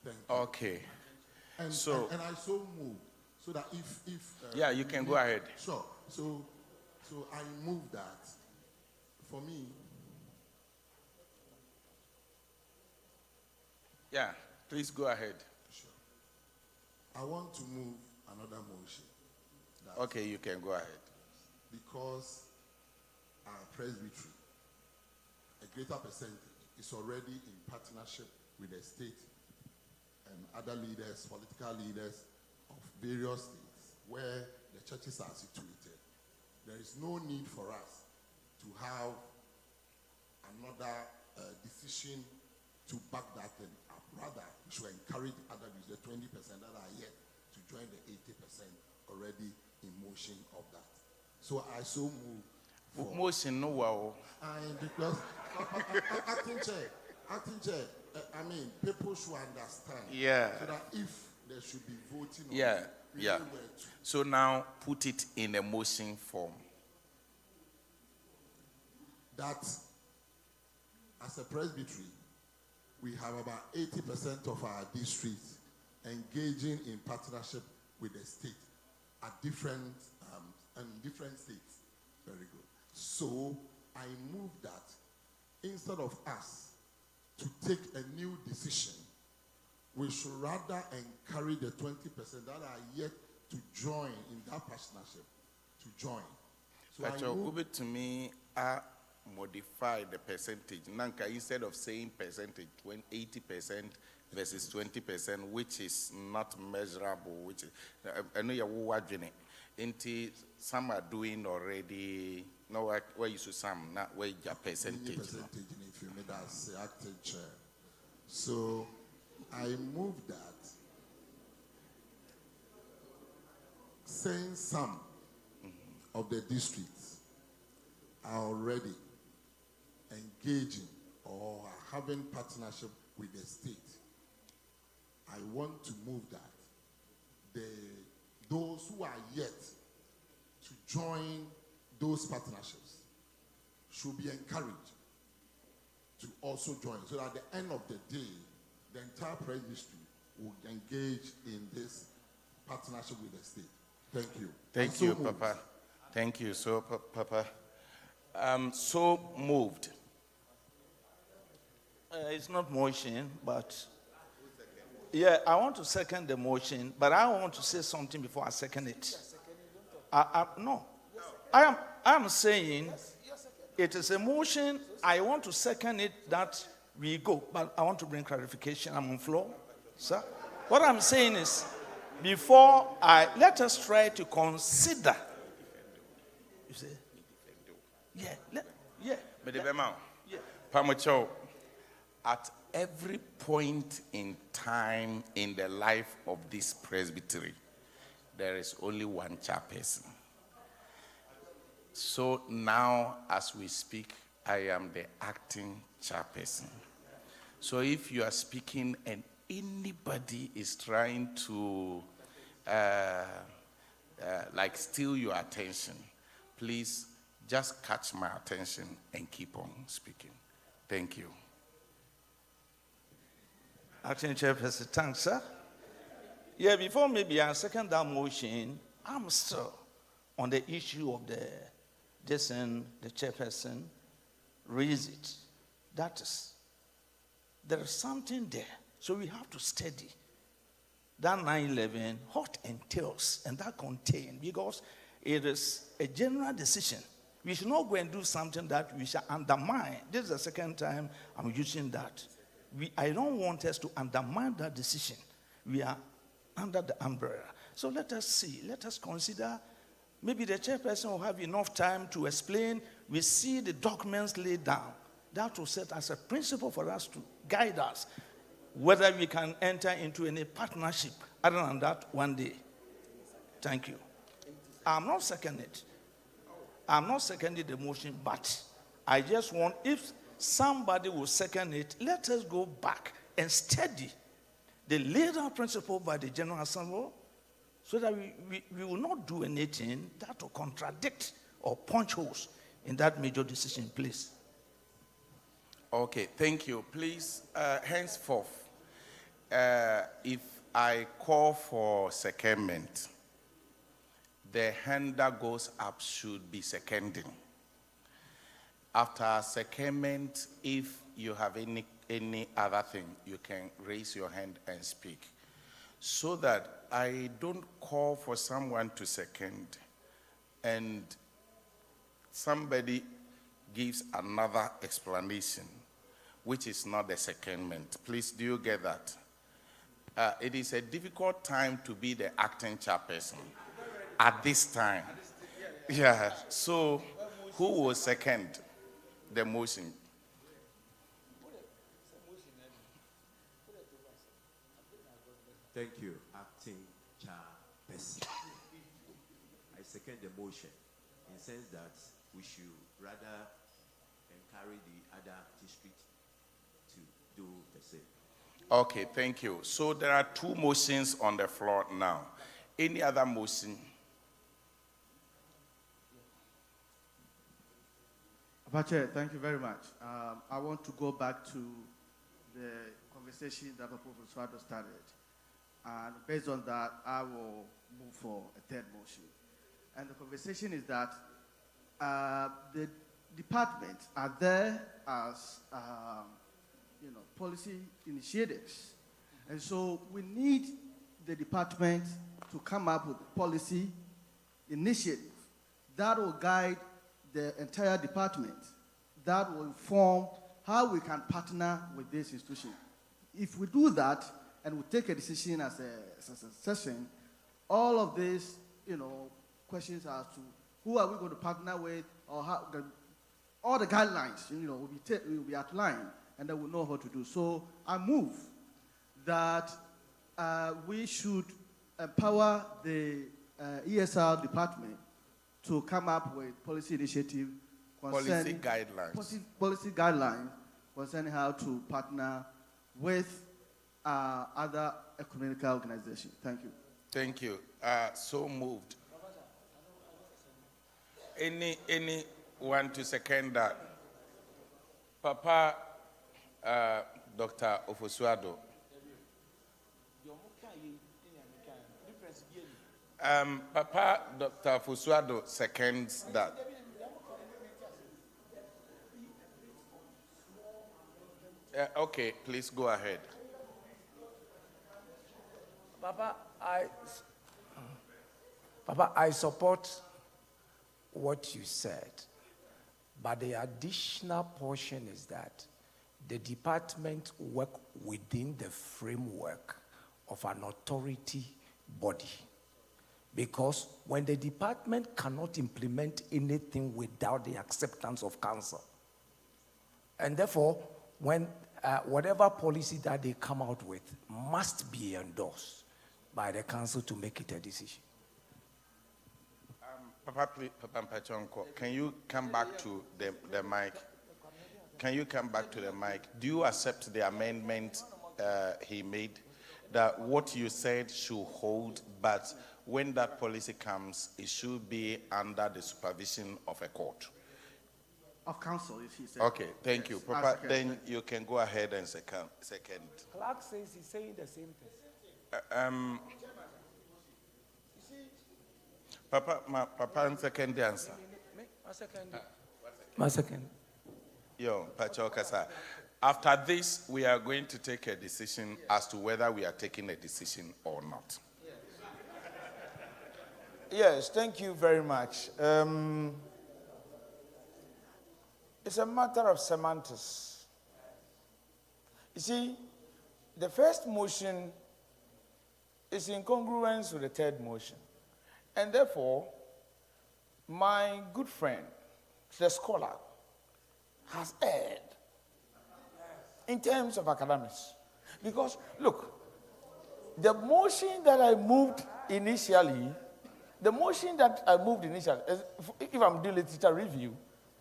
Speaker 6: Thank you.
Speaker 11: Okay.
Speaker 6: And I so move so that if
Speaker 11: yeah, you can go ahead.
Speaker 6: Sure. So I move that. For me.
Speaker 11: Yeah, please go ahead.
Speaker 6: Sure. I want to move another motion.
Speaker 11: Okay, you can go ahead.
Speaker 6: Because our presbytery, a greater percentage, is already in partnership with the state and other leaders, political leaders of various states where the churches are situated. There is no need for us to have another decision to back that thing up. Rather, we should encourage other the 20% that are yet to join the 80% already in motion of that. So I so move.
Speaker 11: Motion, no wow.
Speaker 6: And because acting chair, I mean, people should understand.
Speaker 11: Yeah.
Speaker 6: So that if there should be voting on
Speaker 11: yeah,
Speaker 6: it,
Speaker 11: yeah. So now put it in a motion form.
Speaker 6: That as a presbytery, we have about 80% of our districts engaging in partnership with the state at different states. Very good. So I move that instead of us to take a new decision, we should rather encourage the 20% that are yet to join in that partnership to join. So
Speaker 11: But over to me, I modify the percentage. Nanka, instead of saying percentage, 80% versus 20%, which is not measurable, which is, I know you're watching it. Some are doing already, no, where you should some, not where your percentage.
Speaker 6: Percentage, if you made as the acting chair. So I move that, saying some of the districts are already engaging or are having partnership with the state. I want to move that those who are yet to join those partnerships should be encouraged to also join, so that at the end of the day, the entire presbytery will engage in this partnership with the state. Thank you.
Speaker 11: Thank you, Papa. Thank you. So, Papa, so moved. It's not motion, but yeah, I want to second the motion, but I want to say something before I second it. No, I am saying it is a motion. I want to second it that we go, but I want to bring clarification. I'm on floor, sir. What I'm saying is, before let us try to consider. You see? Yeah. Yeah. Pamacho, at every point in time in the life of this presbytery, there is only one chairperson. So now, as we speak, I am the acting chairperson. So if you are speaking and anybody is trying to steal your attention, please just catch my attention and keep on speaking. Thank you. Acting Chairperson, thanks, sir. Yeah, before maybe I second that motion, I'm still on the issue of the chairperson raised it. That is, there is something there. So we have to study that 9/11, what entails, and that contains, because it is a general decision. We should not go and do something that we shall undermine. This is the second time I'm using that. I don't want us to undermine that decision. We are under the umbrella. So let us see. Let us consider. Maybe the chairperson will have enough time to explain. We see the documents laid down. that will set as a principle for us to guide us, whether we can enter into any partnership. Other than that, one day. Thank you. I'm not seconding it. I'm not seconding the motion, but I just want, if somebody will second it, let us go back and study the laid out principle by the General Assembly, so that we will not do anything that will contradict or punch holes in that major decision, please.
Speaker 4: Okay, thank you. Please, henceforth, if I call for secondment, the hand that goes up should be seconding. After secondment, if you have any other thing, you can raise your hand and speak, so that I don't call for someone to second and somebody gives another explanation, which is not the secondment. Please, do you get that? It is a difficult time to be the acting chairperson at this time. Yeah, so who will second the motion?
Speaker 14: Thank you, Acting Chairperson. I second the motion in the sense that we should rather encourage the other district to do the same.
Speaker 4: Okay, thank you. So there are two motions on the floor now. Any other motion?
Speaker 9: Chair, thank you very much. I want to go back to the conversation that Professor Swado started. And based on that, I will move for a third motion. And the conversation is that the departments are there as policy initiatives. And so we need the department to come up with a policy initiative that will guide the entire department, that will inform how we can partner with this institution. If we do that, and we take a decision as a session, all of these, questions as to who are we going to partner with, or how, all the guidelines, will be outlined, and then we'll know how to do. So I move that we should empower the ESR department to come up with policy initiative concerning policy guidelines concerning how to partner with other ecumenical organizations. Thank you.
Speaker 4: Thank you. So moved. Anyone to second that? Papa, Dr. Ofosuado. Papa, Dr. Ofosuado seconds that. Okay, please go ahead.
Speaker 16: Papa, I support what you said, but the additional portion is that the department work within the framework of an authority body. Because when the department cannot implement anything without the acceptance of council, and therefore, when whatever policy that they come out with must be endorsed by the council to make it a decision.
Speaker 4: Papa Mpachonko, can you come back to the mic? Can you come back to the mic? Do you accept the amendment he made, that what you said should hold, but when that policy comes, it should be under the supervision of a court?
Speaker 9: Of council, if he said.
Speaker 4: Okay, thank you. Papa, then you can go ahead and second.
Speaker 16: Clark says he's saying the same thing.
Speaker 4: Papa, second answer.
Speaker 16: My second.
Speaker 4: Yo, Pachokasa. After this, we are going to take a decision as to whether we are taking a decision or not.
Speaker 11: Yes, thank you very much. It's a matter of semantics. You see, the first motion is in congruence with the third motion. And therefore, my good friend, the scholar, has erred in terms of academics. Because, look, the motion that I moved initially, if I'm doing literature review,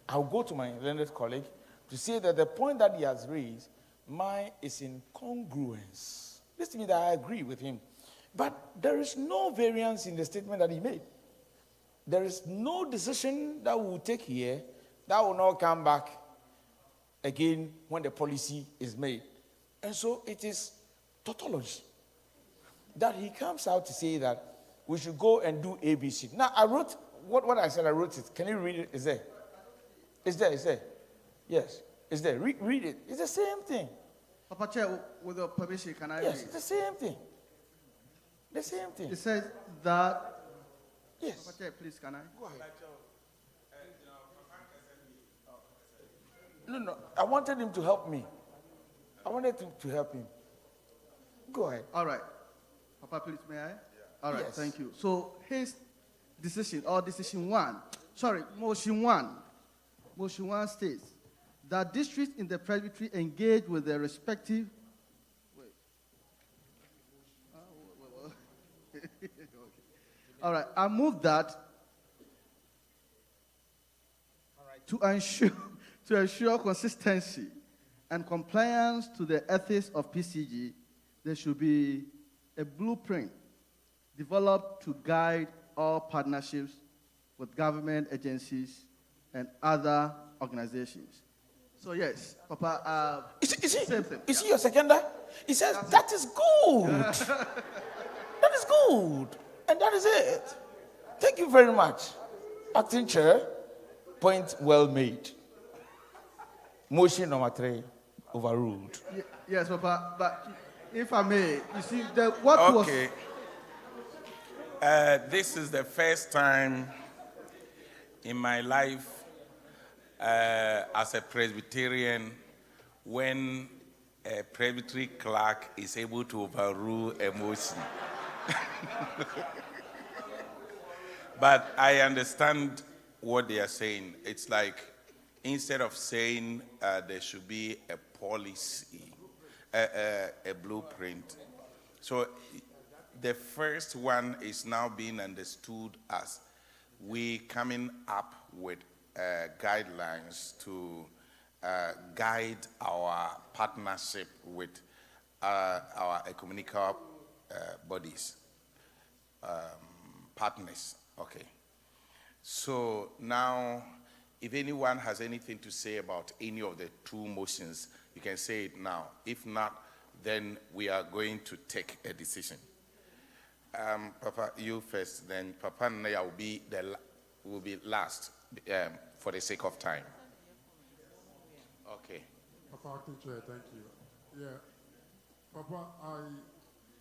Speaker 11: I'll go to my learned colleague to say that the point that he has raised, mine is in congruence. This means that I agree with him. But there is no variance in the statement that he made. There is no decision that we will take here that will not come back again when the policy is made. And so it is tautology that he comes out to say that we should go and do ABC. Now, I wrote, what I said, I wrote it. Can you read it? It's there. It's there. Yes, it's there. Read it. It's the same thing.
Speaker 9: Papa Chair, with your permission, can I read?
Speaker 11: Yes, it's the same thing. The same thing.
Speaker 9: It says that.
Speaker 11: Yes.
Speaker 9: Papa Chair, please, can I?
Speaker 11: Go ahead. No, I wanted him to help me. I wanted to help him. Go ahead.
Speaker 9: All right. Papa, please, may I? All right,
Speaker 11: Yes.
Speaker 9: thank you. So his decision, or motion one states that districts in the presbytery engage with their respective. Okay. All right, I move that to ensure consistency and compliance to the ethics of PCG, there should be a blueprint developed to guide all partnerships with government agencies and other organizations. So yes, Papa.
Speaker 11: You see your seconder? He says that is good. That is good, and that is it. Thank you very much, Acting Chair. Point well made. Motion number 3 overruled.
Speaker 9: Yes, Papa. But if I may, you see what was.
Speaker 17: Okay. This is the first time in my life as a Presbyterian when a Presbytery clerk is able to overrule a motion. But I understand what they are saying. It's like instead of saying there should be a policy, a blueprint. So the first one is now being understood as we coming up with guidelines to guide our partnership with our ecumenical bodies, partners. Okay. So now, if anyone has anything to say about any of the 2 motions, you can say it now. If not, then we are going to take a decision. Papa, you first, then Papa Naya will be last for the sake of time. Okay.
Speaker 6: Papa, Acting Chair, thank you. Yeah, Papa,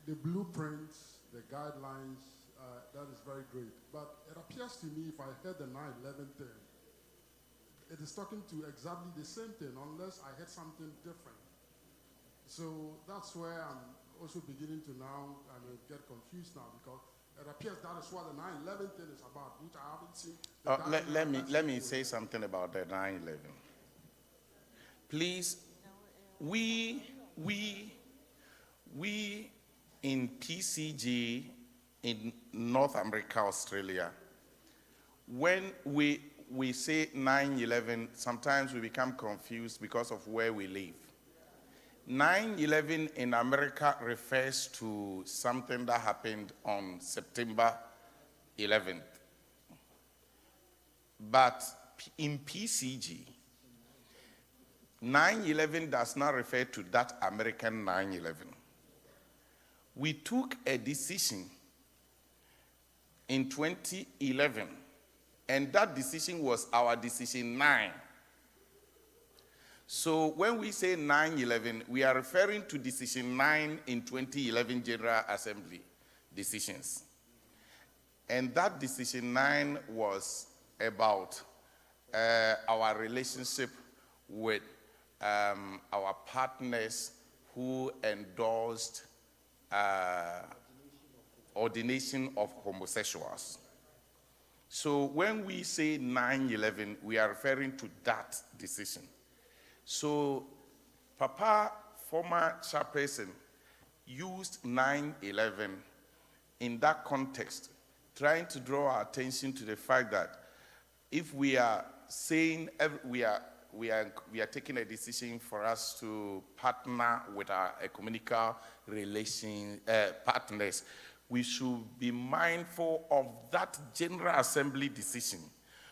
Speaker 6: the blueprints, the guidelines, that is very great. But it appears to me, if I heard the 9/11 thing, it is talking to exactly the same thing, unless I heard something different. So that's where I'm also beginning to now get confused now, because it appears that is what the 9/11 thing is about, which I haven't seen.
Speaker 17: Let me say something about the 9/11. Please, we in PCG in North America, Australia, when we say 9/11, sometimes we become confused because of where we live. 9/11 in America refers to something that happened on September 11th. But in PCG, 9/11 does not refer to that American 9/11. We took a decision in 2011, and that decision was our decision 9. So when we say 9/11, we are referring to decision 9 in 2011 General Assembly decisions. And that decision 9 was about our relationship with our partners who endorsed ordination of homosexuals. So when we say 9/11, we are referring to that decision. So Papa, former chairperson, used 9/11 in that context, trying to draw our attention to the fact that if we are saying we are taking a decision for us to partner with our ecumenical partners, we should be mindful of that General Assembly decision,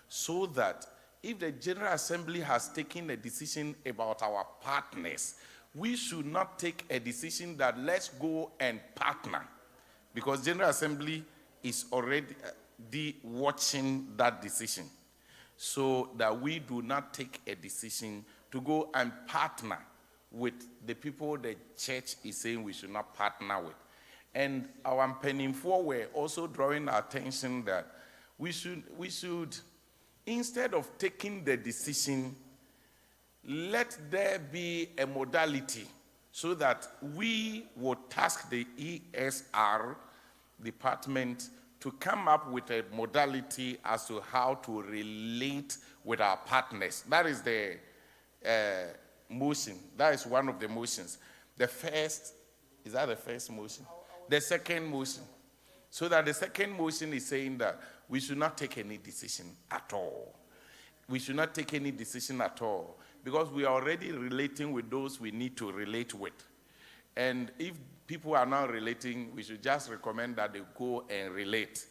Speaker 17: so that if the General Assembly has taken a decision about our partners, we should not take a decision that let's go and partner, because General Assembly is already watching that decision, so that we do not take a decision to go and partner with the people the church is saying we should not partner with. And our Penninfor were also drawing our attention that we should, instead of taking the decision, let there be a modality so that we will task the ESR department to come up with a modality as to how to relate with our partners. That is the motion. That is one of the motions. The first, is that the first motion? The second motion. So that the second motion is saying that we should not take any decision at all. We should not take any decision at all, because we are already relating with those we need to relate with. And if people are not relating, we should just recommend that they go and relate.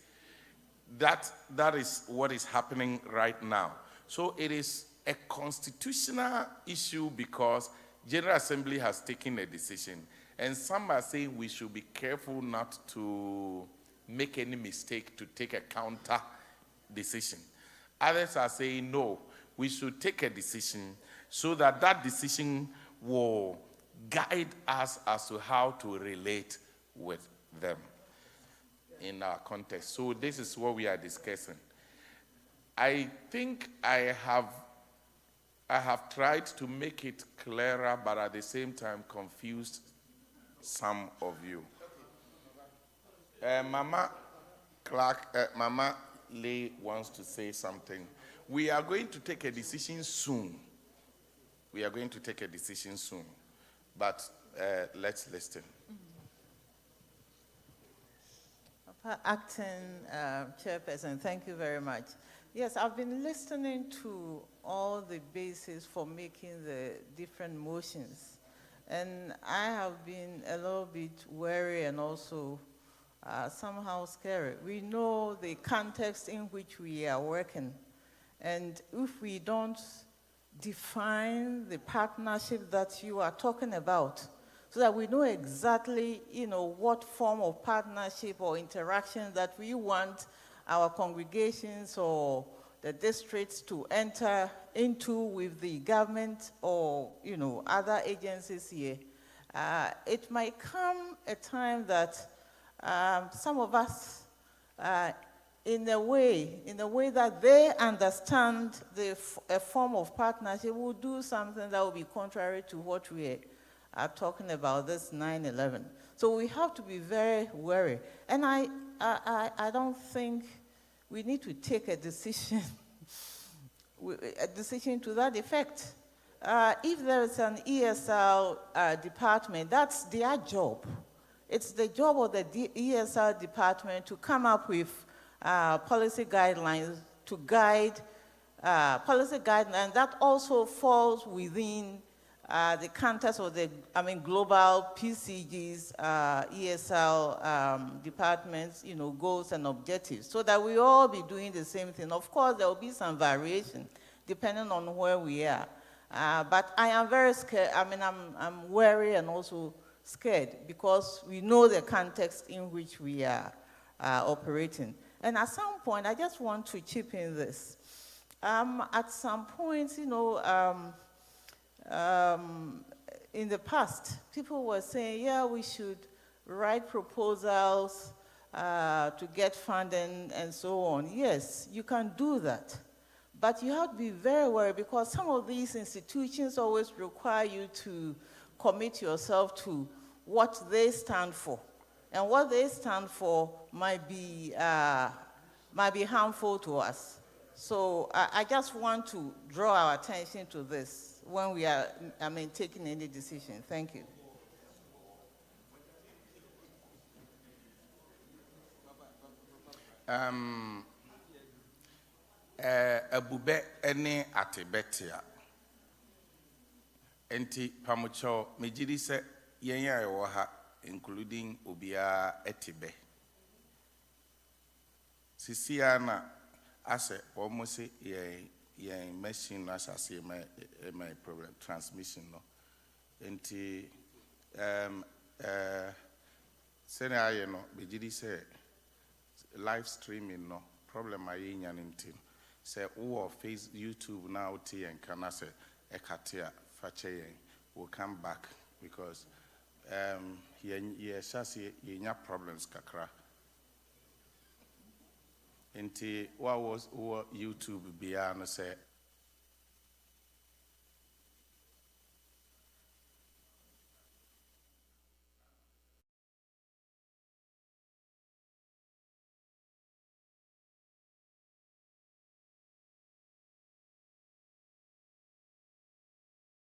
Speaker 17: That is what is happening right now. So it is a constitutional issue because General Assembly has taken a decision. And some are saying we should be careful not to make any mistake to take a counter decision. Others are saying no, we should take a decision so that that decision will guide us as to how to relate with them in our context. So this is what we are discussing. I think I have tried to make it clearer, but at the same time confused some of you. Mama Clark, Mama Lee wants to say something. We are going to take a decision soon. We are going to take a decision soon. But let's listen.
Speaker 3: Acting Chairperson, thank you very much. Yes, I've been listening to all the bases for making the different motions. And I have been a little bit wary and also somehow scary. We know the context in which we are working. And if we don't define the partnership that you are talking about, so that we know exactly, what form of partnership or interaction that we want our congregations or the districts to enter into with the government or, other agencies here, it might come a time that some of us, in a way that they understand a form of partnership, will do something that will be contrary to what we are talking about, this 9/11. So we have to be very wary. And I don't think we need to take a decision to that effect. If there is an ESL department, that's their job. It's the job of the ESL department to come up with policy guidelines to guide policy guidelines. That also falls within the context of the global PCG's ESL departments, goals and objectives, so that we all be doing the same thing. Of course, there will be some variation depending on where we are. But I am very scared. I'm wary and also scared because we know the context in which we are operating. And at some point, I just want to chip in this. At some point, in the past, people were saying, yeah, we should write proposals to get funding and so on. Yes, you can do that. But you have to be very wary because some of these institutions always require you to commit yourself to what they stand for. And what they stand for might be harmful to us. So I just want to draw our attention to this
Speaker 18: when we are, taking any decision. Thank you.
Speaker 17: Abube ene atebetia. Enti pamucho mejiri se yenya ewo ha, including obia etebe. Sisiana ase almost ye machine no asase my problem transmission no. Enti sene aye no mejiri se live streaming no problem aye nyanintim. Say or face YouTube now T and can say ekatia fache will come back because yes ye problems kakra. Inti what was YouTube beyond say